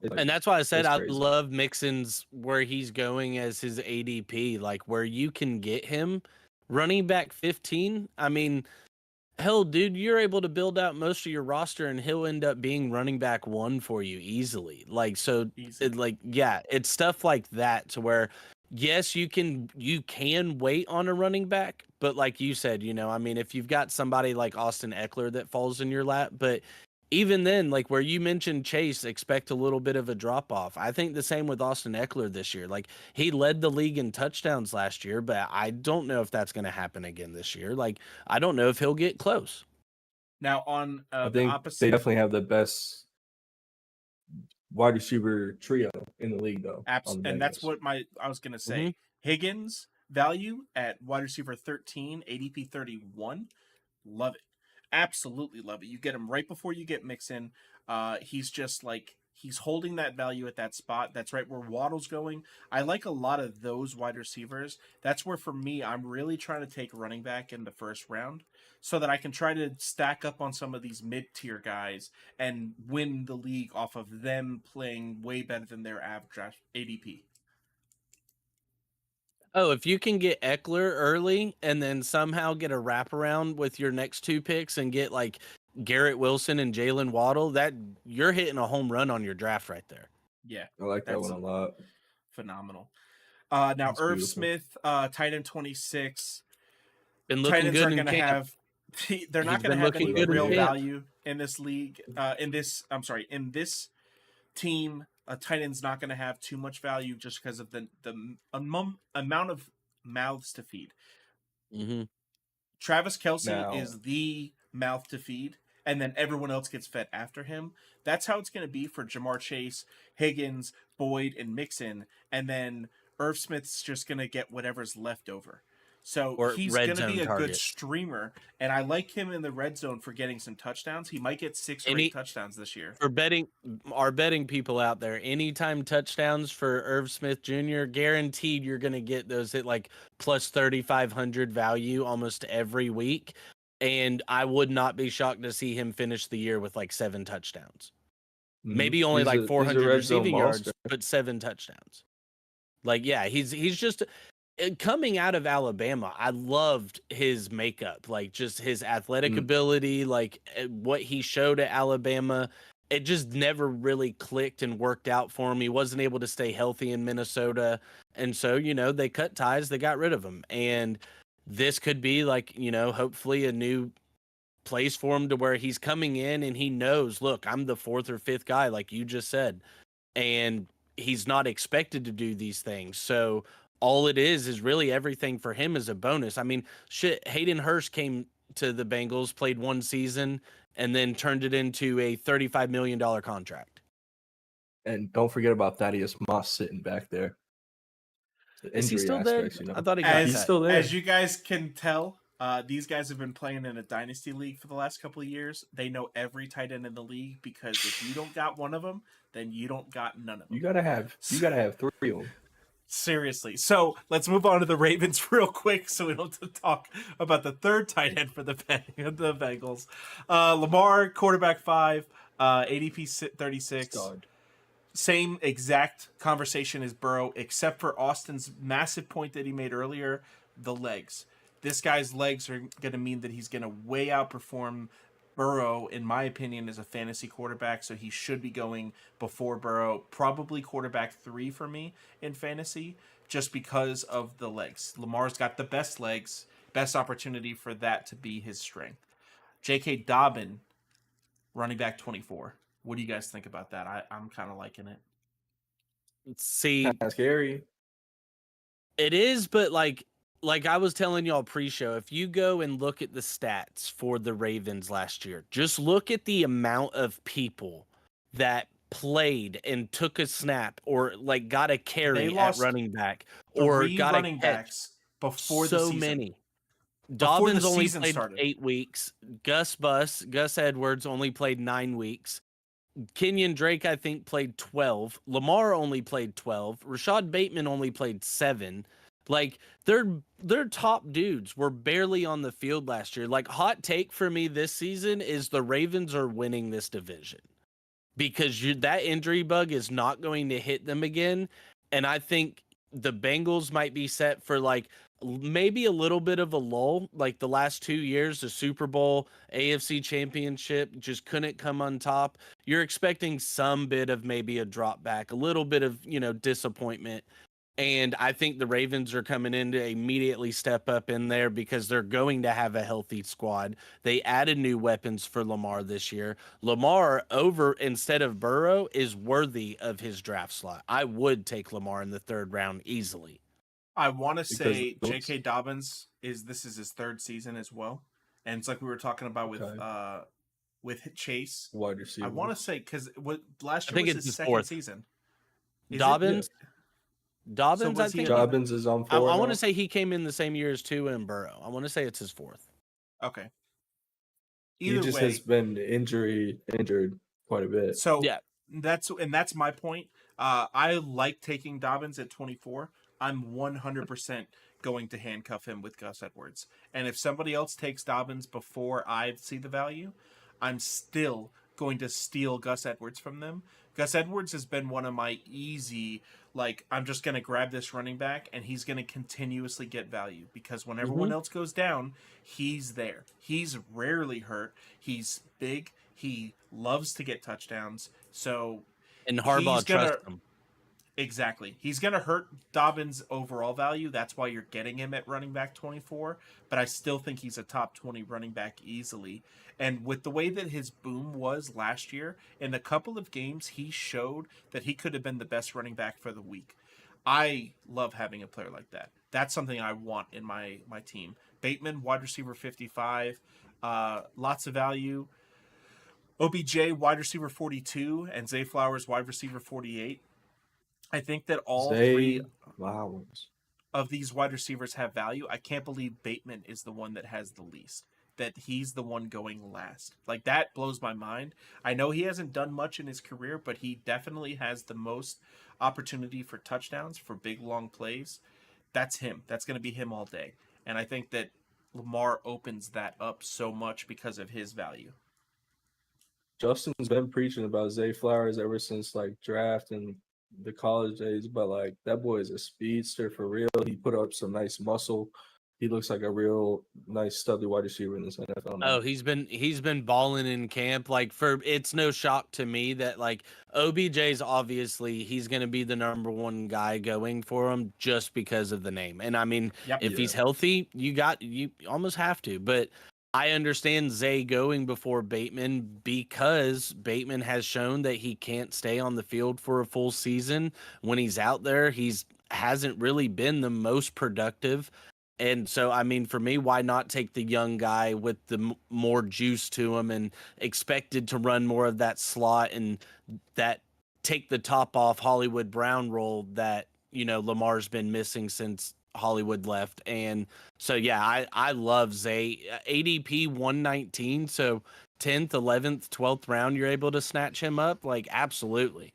And that's why I said I love Mixon's where he's going as his ADP, like where you can get him running back 15. I mean, Hell, dude, you're able to build out most of your roster, and he'll end up being running back 1 for you easily. Like, so, Easy. yeah, it's stuff like that to where, yes, you can wait on a running back, but like you said, I mean, if you've got somebody like Austin Eckler that falls in your lap, but even then, like where you mentioned Chase, expect a little bit of a drop off. I think the same with Austin Eckler this year. Like, he led the league in touchdowns last year, but I don't know if that's going to happen again this year. Like, I don't know if he'll get close. Now on I the think opposite, they definitely have the best wide receiver trio in the league, though. On the and that's Bengals. what I was gonna say. Mhm. Higgins value at wide receiver 13, ADP 31. Love it. Absolutely love it. You get him right before you get Mixon. He's just like he's holding that value at that spot. That's right where Waddle's going. I like a lot of those wide receivers. That's where for me I'm really trying to take running back in the first round so that I can try to stack up on some of these mid-tier guys and win the league off of them playing way better than their average ADP. Oh, if you can get Eckler early and then somehow get a wraparound with your next 2 picks and get like Garrett Wilson and Jalen Waddle, that you're hitting a home run on your draft right there. Yeah, I like that that's one a lot. phenomenal. Now That's Irv beautiful. Smith, tight end 26. Been Tight looking ends good aren't in going to camp. have they're not He's going to been have looking any good in real camp. value in this league. In this team, a tight end's not going to have too much value just because of the amount of mouths to feed. Mm-hmm. Travis Kelsey Now, is the mouth to feed, and then everyone else gets fed after him. That's how it's going to be for Jamar Chase, Higgins, Boyd, and Mixon, and then Irv Smith's just going to get whatever's left over. So Or he's red going to be zone a good target. streamer, and I like him in the red zone for getting some touchdowns. He might get 6 or 8 touchdowns this year. For our betting people out there, anytime touchdowns for Irv Smith Jr., guaranteed you're going to get those at like plus 3,500 value almost every week. And I would not be shocked to see him finish the year with like 7 touchdowns. Maybe only like 400 red zone receiving yards, monster. but 7 touchdowns. Like, yeah, he's just coming out of Alabama. I loved his makeup, like just his athletic ability, like what he showed at Alabama. It just never really clicked and worked out for him. He wasn't able to stay healthy in Minnesota. And so, they cut ties, they got rid of him. And this could be like, hopefully a new place for him to where he's coming in and he knows, look, I'm the 4th or 5th guy, like you just said. And he's not expected to do these things. So all it is really everything for him is a bonus. I mean, shit, Hayden Hurst came to the Bengals, played 1 season, and then turned it into a $35 million contract. And don't forget about Thaddeus Moss sitting back there. The Is he injury still there? aspects, I thought he got He's cut. still there. As you guys can tell, these guys have been playing in a dynasty league for the last couple of years. They know every tight end in the league because if you don't got one of them, then you don't got none of them. You gotta have 3 of them. Seriously. So let's move on to the Ravens real quick so we don't have to talk about the third tight end for the Bengals. Lamar, quarterback 5, ADP 36. Stud. Same exact conversation as Burrow, except for Austin's massive point that he made earlier, the legs. This guy's legs are going to mean that he's going to way outperform Burrow, in my opinion, as a fantasy quarterback, so he should be going before Burrow. Probably quarterback 3 for me in fantasy, just because of the legs. Lamar's got the best legs, best opportunity for that to be his strength. J.K. Dobbin, running back 24. What do you guys think about that? I'm kind of liking it. See, Kind of scary. it is, but like I was telling y'all pre-show, if you go and look at the stats for the Ravens last year, just look at the amount of people that played and took a snap or like got a carry at running back or got running a catch. backs before so the season. Many. Before Dobbins the only season played started. 8 weeks. Gus Edwards only played 9 weeks. Kenyon Drake, I think, played 12. Lamar only played 12. Rashad Bateman only played 7. Like, their top dudes were barely on the field last year. Like, hot take for me this season is the Ravens are winning this division because that injury bug is not going to hit them again. And I think the Bengals might be set for like maybe a little bit of a lull. Like the last 2 years, the Super Bowl, AFC Championship just couldn't come on top. You're expecting some bit of maybe a drop back, a little bit of, disappointment. And I think the Ravens are coming in to immediately step up in there because they're going to have a healthy squad. They added new weapons for Lamar this year. Lamar over instead of Burrow is worthy of his draft slot. I would take Lamar in the third round easily. I want to Because say those- J.K. Dobbins this is his third season as well, and it's like we were talking about Okay. with Chase. wide receiver. I want to say because what last I year think was it's his his second fourth. season. Is it? Dobbins, Dobbins, was I he think. uneven? Dobbins is on I 4 want now? to say he came in the same year as Tua and Burrow. I want to say it's his fourth. Okay. He Either just way, has been injured quite a bit. so Yeah. that's my point. I like taking Dobbins at 24. I'm 100% going to handcuff him with Gus Edwards. And if somebody else takes Dobbins before I see the value, I'm still going to steal Gus Edwards from them. Gus Edwards has been one of my easy, like, I'm just going to grab this running back and he's going to continuously get value because when everyone else goes down, he's there. He's rarely hurt. He's big. He loves to get touchdowns. So And Harbaugh he's gonna trusts him. exactly. He's gonna hurt Dobbins' overall value. That's why you're getting him at running back 24. But I still think he's a top 20 running back easily. And with the way that his boom was last year, in a couple of games, he showed that he could have been the best running back for the week. I love having a player like that. That's something I want in my team. Bateman, wide receiver 55, lots of value. OBJ, wide receiver 42, and Zay Flowers, wide receiver 48. I think that all three Flowers. of these wide receivers have value. I can't believe Bateman is the one that has the least. That he's the one going last. Like, that blows my mind. I know he hasn't done much in his career, but he definitely has the most opportunity for touchdowns, for big, long plays. That's him. That's going to be him all day. And I think that Lamar opens that up so much because of his value. Justin's been preaching about Zay Flowers ever since like draft and the college days, but like that boy is a speedster for real. He put up some nice muscle. He looks like a real nice studly wide receiver in this NFL now. Oh, he's been balling in camp. Like it's no shock to me that like OBJ's obviously he's going to be the number one guy going for him just because of the name. And I mean, Yep. if he's healthy, you almost have to. But I understand Zay going before Bateman because Bateman has shown that he can't stay on the field for a full season. When he's out there, hasn't really been the most productive. And so, I mean, for me, why not take the young guy with the more juice to him and expected to run more of that slot and that take the top off Hollywood Brown role that, Lamar's been missing since Hollywood left. And so, yeah, I love Zay. ADP 119. So 10th, 11th, 12th round, you're able to snatch him up. Like, absolutely.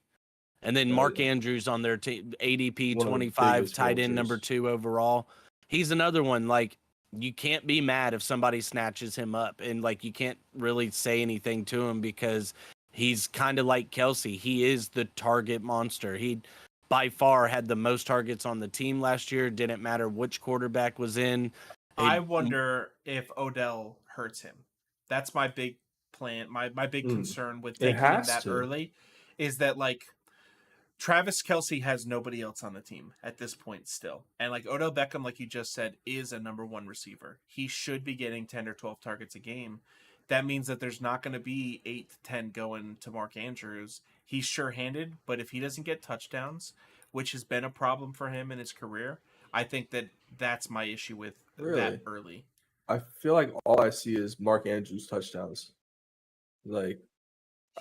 And then Mark Andrews on their ADP 25, tight end number 2 overall. He's another one, like, you can't be mad if somebody snatches him up. And, like, you can't really say anything to him because he's kind of like Kelsey. He is the target monster. He, by far, had the most targets on the team last year. Didn't matter which quarterback was in. I wonder if Odell hurts him. That's my big plan. My big concern with taking him that early is that, like, Travis Kelce has nobody else on the team at this point still. And like Odell Beckham, like you just said, is a number one receiver. He should be getting 10 or 12 targets a game. That means that there's not going to be 8 to 10 going to Mark Andrews. He's sure-handed, but if he doesn't get touchdowns, which has been a problem for him in his career, I think that that's my issue with that early. I feel like all I see is Mark Andrews touchdowns. Like,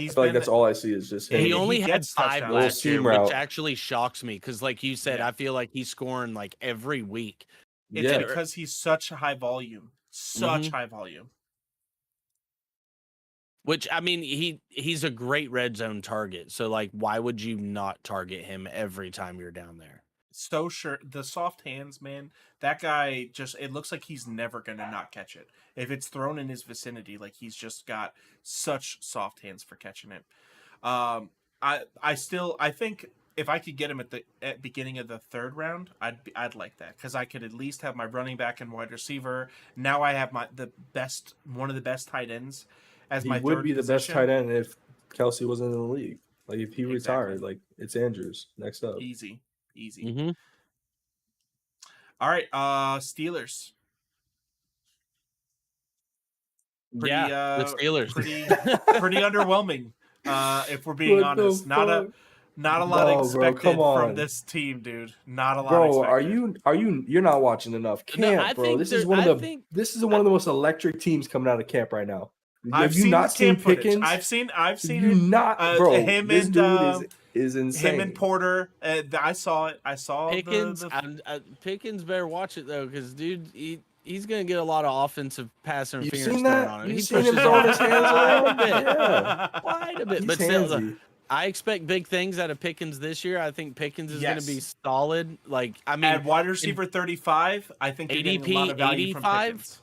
I feel like that's all I see is just him. He only had 5 last year, which actually shocks me because, like you said, I feel like he's scoring like every week. It's because he's such high volume, high volume. Which, I mean, he's a great red zone target. So, like, why would you not target him every time you're down there? So sure, the soft hands, man. That guy it looks like he's never gonna not catch it. If it's thrown in his vicinity, like he's just got such soft hands for catching it. I think if I could get him at beginning of the third round, I'd like that because I could at least have my running back and wide receiver. Now I have one of the best tight ends as He my would third be the best position. tight end if Kelsey wasn't in the league. Like if he Exactly. retired, like it's Andrews next up. Easy. Mm-hmm. All right, Steelers. Pretty, Yeah, the Steelers. pretty underwhelming. If we're being What the honest, not a fuck? lot No, bro, expected come from on. this team, dude. Not a lot Bro, expected. you're not watching enough No, camp, I bro. think This is one of the most electric teams coming out of camp right now. I've Have you seen not his seen camp footage. Pickens? I've seen You it. not, bro. Him This and dude is insane. him and Porter. I saw it. I saw Pickens. the Pickens better watch it though, because dude, he's gonna get a lot of offensive pass You interference seen thrown that? on him. You He seen him pushes throwing it his hands quite a around? bit, Yeah, quite a bit. he's But still, handsy. I expect big things out of Pickens this year. I think Pickens is gonna be Yes. solid. Like I mean, at wide receiver 35. I think you're getting a lot of value from 85? Pickens.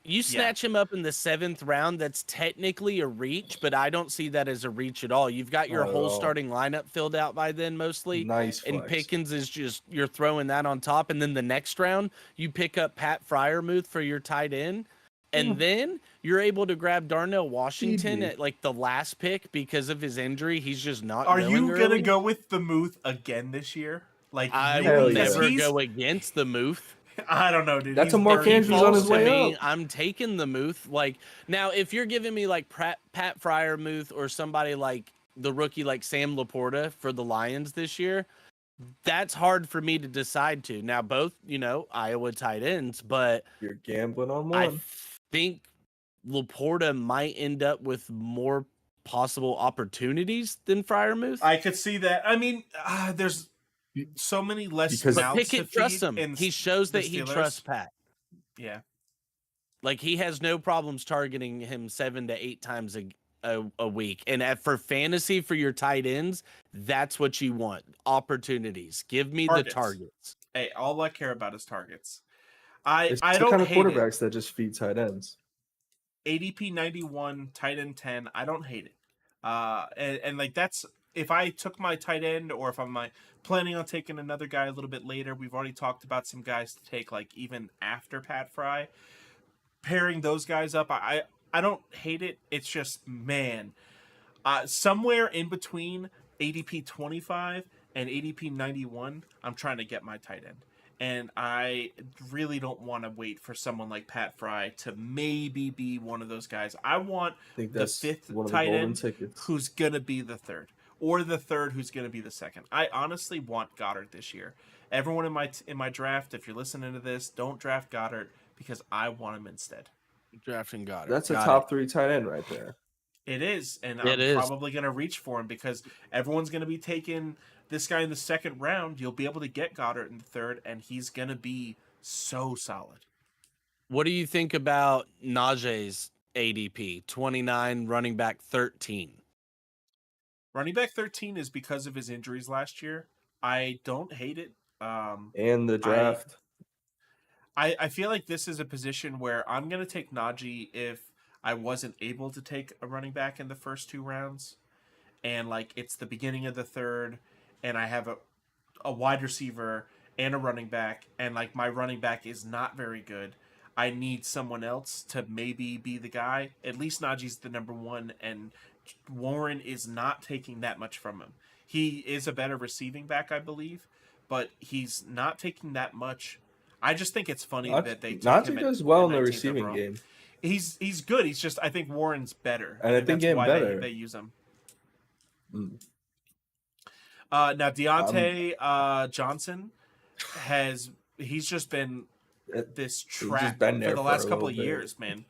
you snatch him up in the 7th round. That's technically a reach, but I don't see that as a reach at all. You've got your Not at whole all. starting lineup filled out by then, mostly. Nice And flex. Pickens is just, you're throwing that on top. And then the next round, you pick up Pat Fryermuth for your tight end. And then you're able to grab Darnell Washington me. at like the last pick because of his injury. He's just not Are going you early. gonna go with the Muth again this year? Like I really? will Hell yeah. never He's- go against the Muth. I don't know, dude. That's He's a Mark dirty. He Andrews on his falls to way me, up. I'm taking the Muth. Like now, if you're giving me like Pat Fryermuth or somebody like the rookie like Sam Laporta for the Lions this year, that's hard for me to decide to. Now, both Iowa tight ends, but You're gambling on I one. think Laporta might end up with more possible opportunities than Fryermuth. I could see that. I mean, there's so many less Because- But mouths to Pickett feed trusts him. in He shows the that he Steelers. trusts Pat. Yeah. Like he has no problems targeting him 7 to 8 times a week. And for fantasy for your tight ends, that's what you want. Opportunities. Give me the targets. Hey, all I care about is targets. It's I the don't kind of hate it. quarterbacks that just feed tight ends. ADP 91, tight end 10. I don't hate it. And like that's if I took my tight end or if I'm planning on taking another guy a little bit later. We've already talked about some guys to take like even after Pat Fry. Pairing those guys up, I don't hate it. It's just man, somewhere in between ADP 25 and ADP 91, I'm trying to get my tight end. And I really don't want to wait for someone like Pat Fry to maybe be one of those guys. I want I think the that's 5th one of the tight golden end tickets. who's going to be the 3rd. Or the 3rd who's going to be the 2nd. I honestly want Goddard this year. Everyone in my draft, if you're listening to this, don't draft Goddard because I want him instead. Drafting Goddard. That's a top 3 tight end right there. It is, and It I'm is. probably going to reach for him because everyone's going to be taking this guy in the 2nd round. You'll be able to get Goddard in the 3rd, and he's going to be so solid. What do you think about Najee's ADP? 29, running back 13. Running back 13 is because of his injuries last year. I don't hate it. And the draft. I feel like this is a position where I'm going to take Najee if I wasn't able to take a running back in the first 2 rounds. And like it's the beginning of the 3rd, and I have a wide receiver and a running back, and like my running back is not very good. I need someone else to maybe be the guy. At least Najee's the number 1, and Warren is not taking that much from him. He is a better receiving back, I believe, but he's not taking that much. I just think it's funny that they took him Najee does well in the 19th receiving overall. game. He's good. He's just I think Warren's better, And I think that's getting why better. they use him. Mm. Now Deontay Johnson he's just been this trap been for there the for last a couple of little bit. years, man.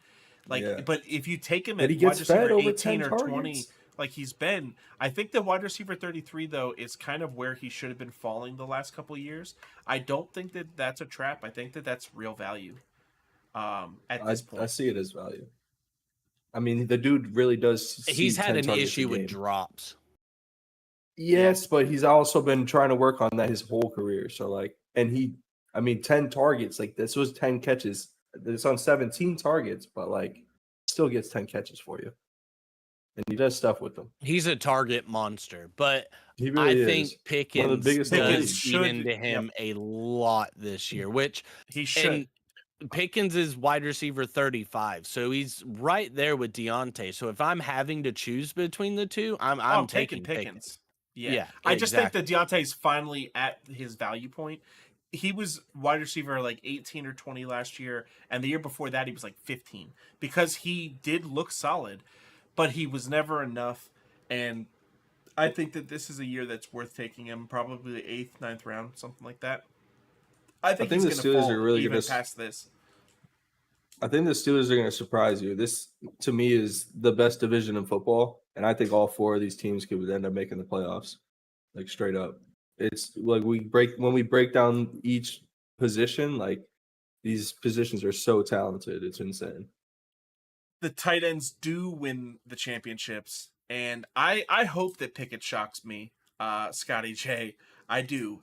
Like, Yeah. but if you take him But at he wide gets fed receiver over 18 10 or 20, targets. like he's been, I think the wide receiver 33 though is kind of where he should have been falling the last couple of years. I don't think that that's a trap. I think that that's real value. At this point, I see it as value. I mean, the dude really does. He's see had 10 an targets a issue with game. drops. Yes, but he's also been trying to work on that his whole career. So like, and 10 targets. Like this was 10 catches. It's on 17 targets, but like, still gets 10 catches for you. and he does stuff with them. He's a target monster, but He really I think is. One of the Pickens biggest in the league. does eat into him a lot this year, which He should. and Pickens is wide receiver 35, so he's right there with Deontay. So if I'm having to choose between the two, I'm taking Pickens. Yeah. I just think that Deontay's finally at his value point. He was wide receiver like 18 or 20 last year, and the year before that he was like 15 because he did look solid, but he was never enough. And I think that this is a year that's worth taking him, probably the 8th, 9th round, something like that. I think he's the going to Steelers fall are really even gonna past this. I think the Steelers are going to surprise you. This, to me, is the best division in football, and I think all 4 of these teams could end up making the playoffs, like straight up. It's like when we break down each position, like these positions are so talented. It's insane. The tight ends do win the championships, and I hope that Pickett shocks me, Scotty J. I do.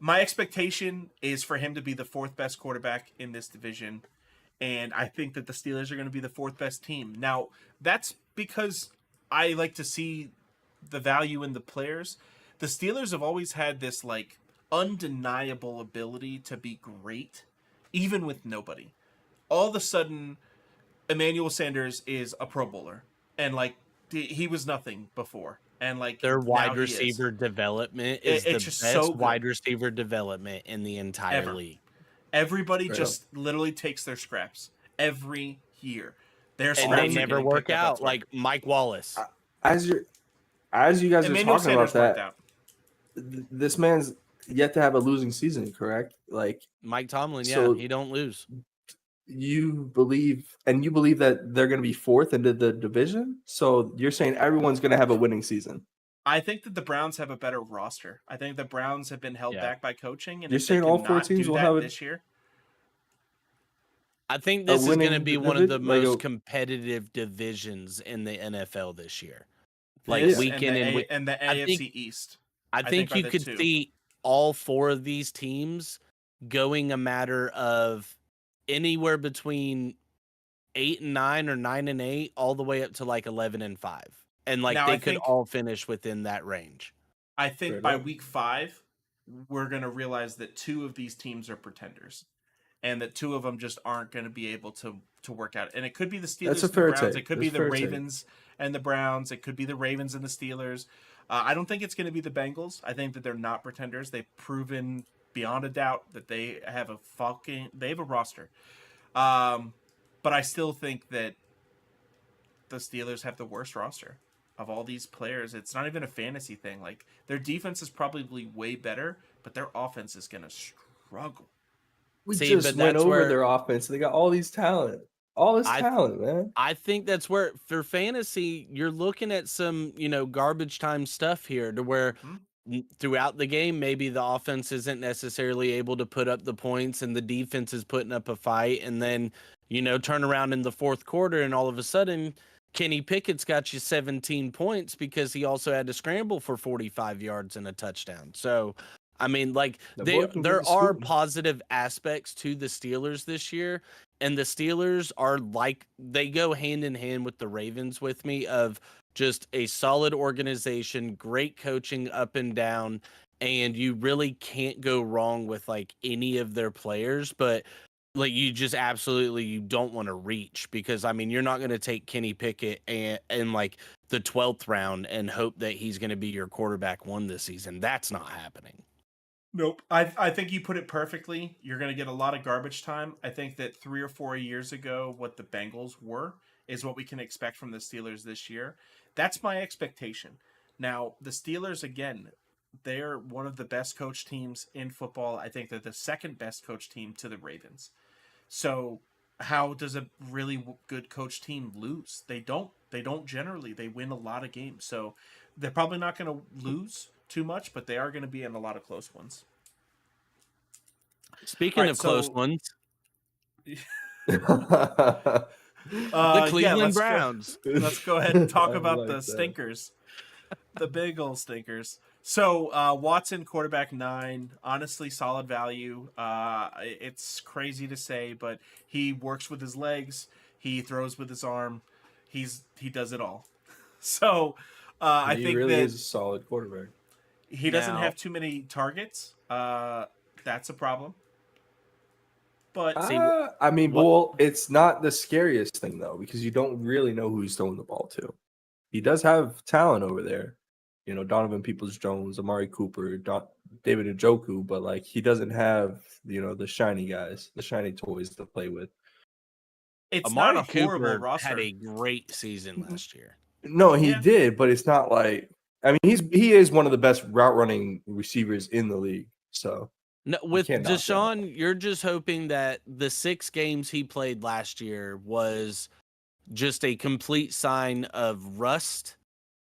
My expectation is for him to be the 4th best quarterback in this division, and I think that the Steelers are going to be the 4th best team. Now, that's because I like to see the value in the players. The Steelers have always had this like undeniable ability to be great, even with nobody. All of a sudden, Emmanuel Sanders is a Pro Bowler, and like he was nothing before, and like their now wide he is. receiver development is the It's best just so good. wide receiver development in the entire Ever. league. Everybody Straight just literally takes their scraps every year. Their And scraps they are never getting work picked up out, elsewhere. like Mike Wallace. As you guys are Emmanuel talking about Sanders worked that, out. this man's yet to have a losing season, correct? Like, Mike Tomlin, so- he don't lose. you believe that they're going to be 4th into the division? So you're saying everyone's going to have a winning season? I think that the Browns have a better roster. I think the Browns have been held Yeah. back by coaching, and You're if they saying all 4 cannot teams do will that have this year, I think a this is going to winning be one of the division? Like most a- competitive divisions in the NFL this year. Like This week in and week. and the I AFC think- East. I think think are you the could 2. see all 4 of these teams going a matter of anywhere between 8-9 or 9-8, all the way up to like 11-5, and like Now, they I could think- all finish within that range. I think Straight by up. week 5, we're going to realize that 2 of these teams are pretenders, and that 2 of them just aren't going to be able to work out. And it could be the Steelers That's a and the fair Browns. take. It could That's be a the fair take. Ravens and the Browns. It could be the Ravens and the Steelers. I don't think it's going to be the Bengals. I think that they're not pretenders. They've proven beyond a doubt that they have a roster. But I still think that the Steelers have the worst roster of all these players. It's not even a fantasy thing. Like, their defense is probably way better, but their offense is going to struggle. We See, just but went that's over where- their offense. They got all these talent. All this I- talent, man. I think that's where for fantasy you're looking at some, garbage time stuff here to where throughout the game maybe the offense isn't necessarily able to put up the points and the defense is putting up a fight, and then turn around in the 4th quarter and all of a sudden Kenny Pickett's got you 17 points because he also had to scramble for 45 yards and a touchdown. So I mean, like The boy can there get the are scoop. positive aspects to the Steelers this year, and the Steelers are like they go hand in hand with the Ravens with me of just a solid organization, great coaching up and down, and you really can't go wrong with like any of their players, but like you just absolutely you don't want to reach because I mean you're not going to take Kenny Pickett and like the 12th round and hope that he's going to be your quarterback 1 this season. That's not happening. Nope. I think you put it perfectly. You're going to get a lot of garbage time. I think that 3 or 4 years ago, what the Bengals were is what we can expect from the Steelers this year. That's my expectation. Now, the Steelers, again, they're one of the best coach teams in football. I think they're the 2nd best coach team to the Ravens. So how does a really good coach team lose? They don't generally. They win a lot of games. So they're probably not going to lose too much, but they are going to be in a lot of close ones. Speaking Alright, of close so- ones, The the Cleveland let's Browns. Let's go ahead and talk I about like the that. stinkers. The big old stinkers. So Watson, quarterback 9, honestly solid value. It's crazy to say, but he works with his legs. He throws with his arm. he does it all. So I He think really that is a solid quarterback. he doesn't Now, have too many targets. That's a problem. But See, I mean, what well, it's not the scariest thing though, because you don't really know who he's throwing the ball to. He does have talent over there, you know, Donovan Peoples-Jones, Amari Cooper, David Njoku, but like he doesn't have, you know, the shiny guys, the shiny toys to play with. it's not a Amari horrible Cooper had roster. a great season last year. No, he Yeah. did, but it's not like I mean, he is one of the best route running receivers in the league. So No, you with can't knock that. Deshaun, you're just hoping that the 6 games he played last year was just a complete sign of rust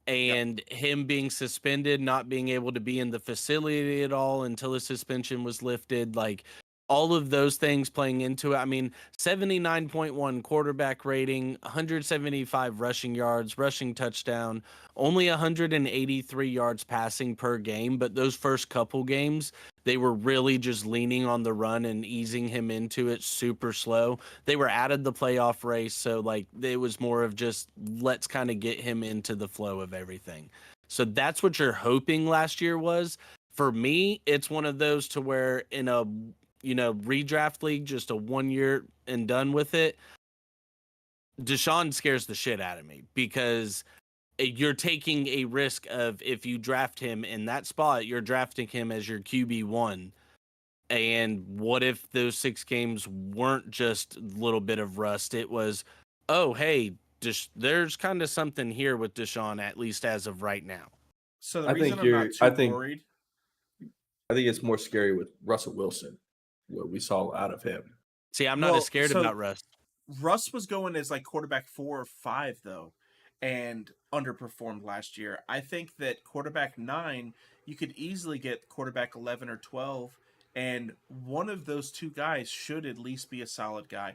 and him being suspended, not being able to be in the facility at all until his suspension was lifted. Like all of those things playing into it. I mean, 79.1 quarterback rating, 175 rushing yards, rushing touchdown, only 183 yards passing per game. But those first couple games, they were really just leaning on the run and easing him into it super slow. They were out of the playoff race, so like it was more of just let's kind of get him into the flow of everything. So that's what you're hoping last year was. For me, it's one of those to where in a redraft league, just a 1 year and done with it. Deshaun scares the shit out of me because you're taking a risk of if you draft him in that spot, you're drafting him as your QB1. And what if those 6 games weren't just a little bit of rust? It was, oh, hey, there's kind of something here with Deshaun, at least as of right now. So the I reason think I'm not too I think worried. it's more scary with Russell Wilson, what we saw out of him. See, I'm not as scared about Russ. Russ was going as like quarterback 4 or 5 though, and underperformed last year. I think that quarterback 9, you could easily get quarterback 11 or 12, and one of those two guys should at least be a solid guy.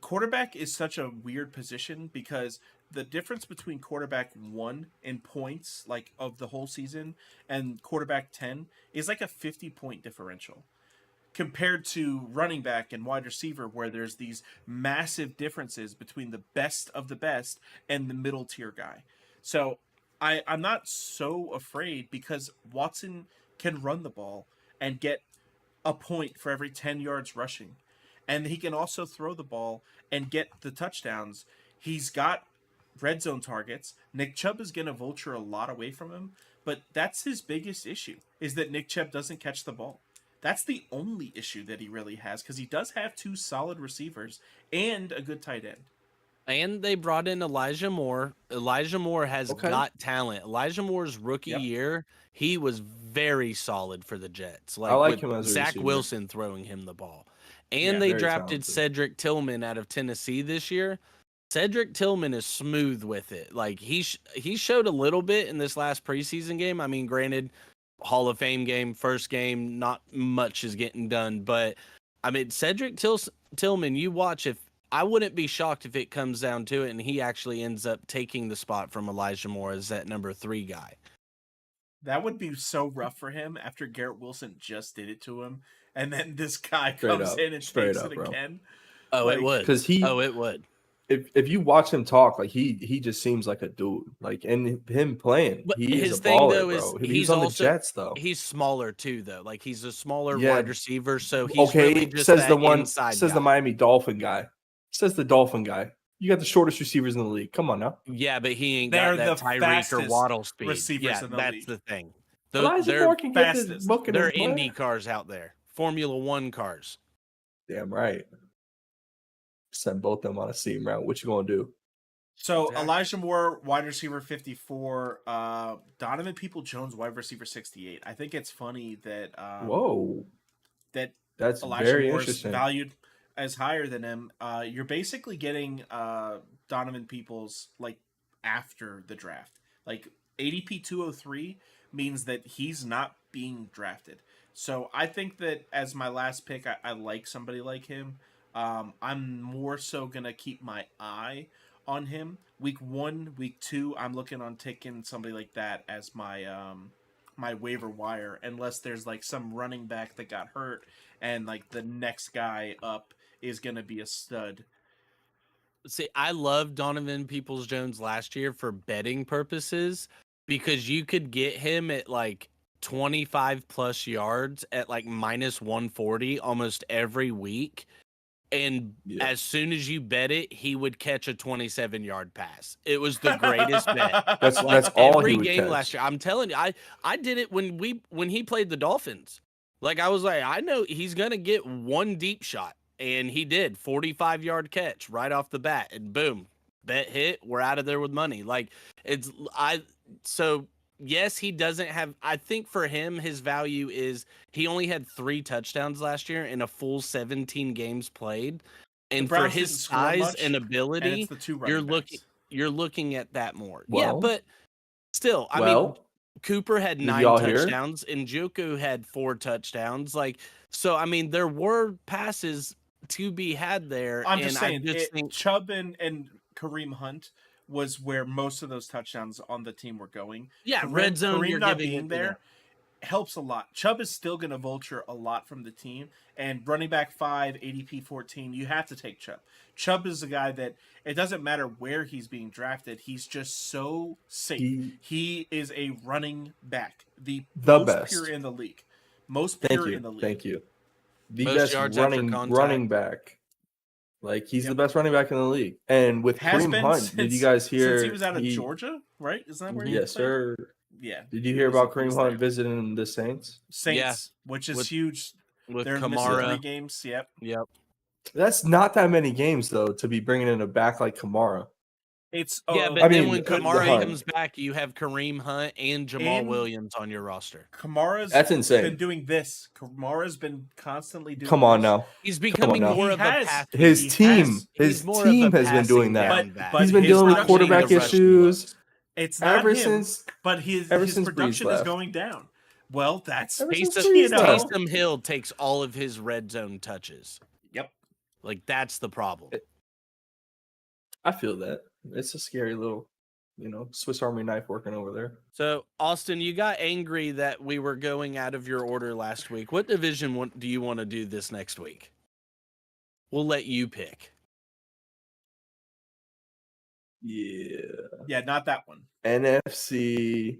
Quarterback is such a weird position because the difference between quarterback 1 in points, like of the whole season, and quarterback 10 is like a 50-point differential compared to running back and wide receiver, where there's these massive differences between the best of the best and the middle tier guy. So I'm not so afraid because Watson can run the ball and get a point for every 10 yards rushing. And he can also throw the ball and get the touchdowns. He's got red zone targets. Nick Chubb is going to vulture a lot away from him, but that's his biggest issue is that Nick Chubb doesn't catch the ball. That's the only issue that he really has because he does have 2 solid receivers and a good tight end. And they brought in Elijah Moore. Elijah Moore has Okay. got talent. Elijah Moore's rookie Yep. year, he was very solid for the Jets. I Like like with him as a Zach receiver. Wilson throwing him the ball. And Yeah, they very drafted talented. Cedric Tillman out of Tennessee this year. Cedric Tillman is smooth with it. Like he showed a little bit in this last preseason game. I mean, granted, Hall of Fame game, first game, not much is getting done, but I mean, Tillman, you watch if I wouldn't be shocked if it comes down to it and he actually ends up taking the spot from Elijah Moore as that number 3 guy. that would be so rough for him after Garrett Wilson just did it to him, and then this guy Straight comes up. in and Straight takes up, it bro. again. Oh, it Like, would. Because it would. if you watch him talk, like he just seems like a dude. Like and him playing, But he is his a thing baller, though bro. is He was he's on the also Jets though. he's smaller too though. Like he's a smaller Yeah. wide receiver, so he's Okay, really just says that the one inside says the guy. Miami Dolphin guy. Says the Dolphin guy. You got the shortest receivers in the league. Come on now. Yeah, but he ain't they're got that the Tyreek or fastest Waddle speed. receivers Yeah, in the that's league. the thing. Elijah They're Moore can get this fastest. book in they're his butt. Indy cars out there, Formula One cars. Damn right. Send both them on a seam route. What you gonna do? So Exactly. Elijah Moore, wide receiver 54, Donovan Peoples-Jones, wide receiver 68. I think it's funny that Whoa, that that's Elijah very Moore is interesting. valued as higher than him. You're basically getting Donovan Peoples like after the draft. Like ADP 203 means that he's not being drafted. So I think that as my last pick, I like somebody like him. I'm more so gonna keep my eye on him. Week 1, week 2, I'm looking on taking somebody like that as my waiver wire, unless there's like some running back that got hurt and like the next guy up is gonna be a stud. See, I love Donovan Peoples-Jones last year for betting purposes because you could get him at like 25 plus yards at like minus 140 almost every week. And Yeah. as soon as you bet it, he would catch a 27-yard pass. It was the greatest bet. That's Like all every he would game catch. last year. I'm telling you, I did it when he played the Dolphins. Like I was like, I know he's gonna get one deep shot, and he did 45-yard catch right off the bat, and boom, bet hit. We're out of there with money. Like it's so yes, he doesn't have. I think for him, his value is he only had 3 touchdowns last year in a full 17 games played, and for Browns his didn't score size much, and and ability, it's the 2 you're running backs. looking at that more. Yeah, Well, but still, I mean, well, Cooper had did 9 y'all hear? touchdowns, and Njoku had 4 touchdowns. Like, so I mean, there were passes to be had there, I'm and just saying, I just think Chubb and Kareem Hunt was where most of those touchdowns on the team were going. yeah, red zone. Kareem You're not giving being it to them. there helps a lot. Chubb is still going to vulture a lot from the team, and running back 5, ADP 14, you have to take Chubb. Chubb is a guy that it doesn't matter where he's being drafted, he's just so safe. He is a running back, the most best. pure in the league. Most Thank pure you. in the league. Thank you. The Most best yards after running contact. back. Like he's Yep. the best running back in the league. And with Has Kareem been Hunt, did you since- guys hear since he was out of Georgia, right? Isn't that where he Yes, played? sir. Yeah. Did you he hear was a about Kareem beast Hunt there. visiting the Saints? Saints, which is with- huge. with They're missing 3 Kamara. games. Yep. Yep. That's not that many games though to be bringing in a back like Kamara. It's Yeah, but I then mean, when the Kamara Hunt. comes back, you have Kareem Hunt and Jamal And- Williams on your roster. Kamara's That's insane. been doing this. Kamara's been constantly doing Come on this. now. He's becoming now. more He of has- a pass. His He team, has- his he's more of a team has been passing doing that. down But- back. but He's been his dealing with production- quarterback Getting the rushing issues looks. It's not ever him, since but his ever since Breeze production is left. going down. Well, that's Ever since Taysom, Breeze left. Taysom Hill takes all of his red zone touches. Yep. Like that's the problem. I feel that. It's a scary little, Swiss Army knife working over there. So, Austin, you got angry that we were going out of your order last week. What division do you want to do this next week? We'll let you pick. Yeah. Yeah, not that one. NFC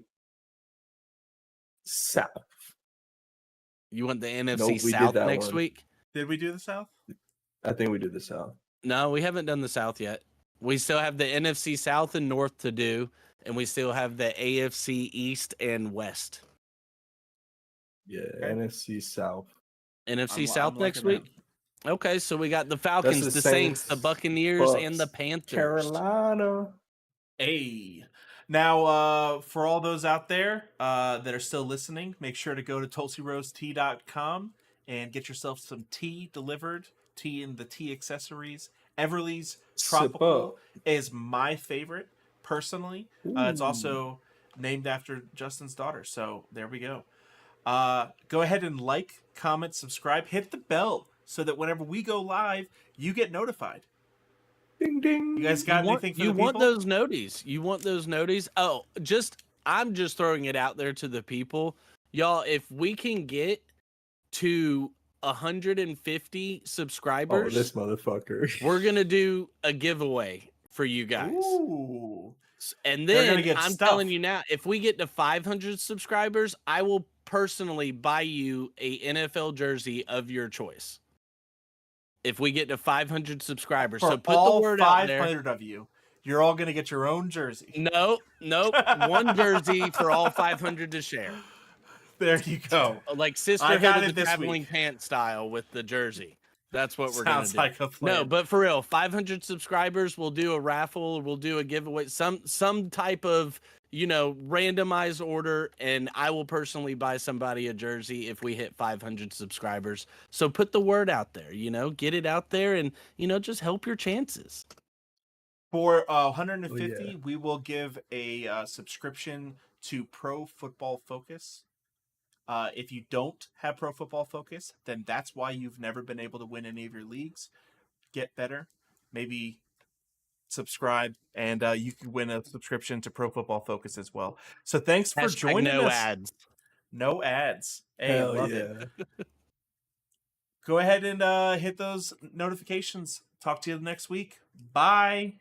South. You want the NFC Nope, we did South that next one. week? Did we do the South? I think we did the South. No, we haven't done the South yet. We still have the NFC South and North to do, and we still have the AFC East and West. Yeah, Okay. NFC South. NFC I'm South next liking week? Okay, so we got the Falcons, the the Saints, the Saints, Buccaneers, and the Bucks, Panthers. Carolina. Hey. Now, for all those out there that are still listening, make sure to go to TulsiRoseTea.com and get yourself some tea delivered. Tea and the tea accessories. Everly's Sip Tropical up. is my favorite, personally. It's Ooh. also named after Justin's daughter, so there we go. Go ahead and like, comment, subscribe, hit the bell so that whenever we go live, you get notified. Ding ding. You guys got anything for the people? Want those noties. You want those noties? Oh, I'm just throwing it out there to the people. Y'all, if we can get to 150 subscribers, this motherfucker. we're going to do a giveaway for you guys. Ooh. And They're gonna then get I'm stuff. telling you now, if we get to 500 subscribers, I will personally buy you a NFL jersey of your choice. If we get to 500 subscribers, For so put all the word out there. 500 of you, you're all gonna get your own jersey. No, one jersey for all 500 to share. There you go. Like I Sisterhood got of it the this Traveling week. Pants style with the jersey. That's what we're going to Sounds do. like a plan. No, but for real, 500 subscribers, we'll do a raffle, we'll do a giveaway, some type of, randomized order, and I will personally buy somebody a jersey if we hit 500 subscribers. So put the word out there, get it out there and, just help your chances. For 150, yeah. we will give a subscription to Pro Football Focus. If you don't have Pro Football Focus, then that's why you've never been able to win any of your leagues. Get better. Maybe subscribe, and you can win a subscription to Pro Football Focus as well. So thanks for joining no us. ads. No ads. Hey, Hell love yeah. it. Go ahead and hit those notifications. Talk to you next week. Bye.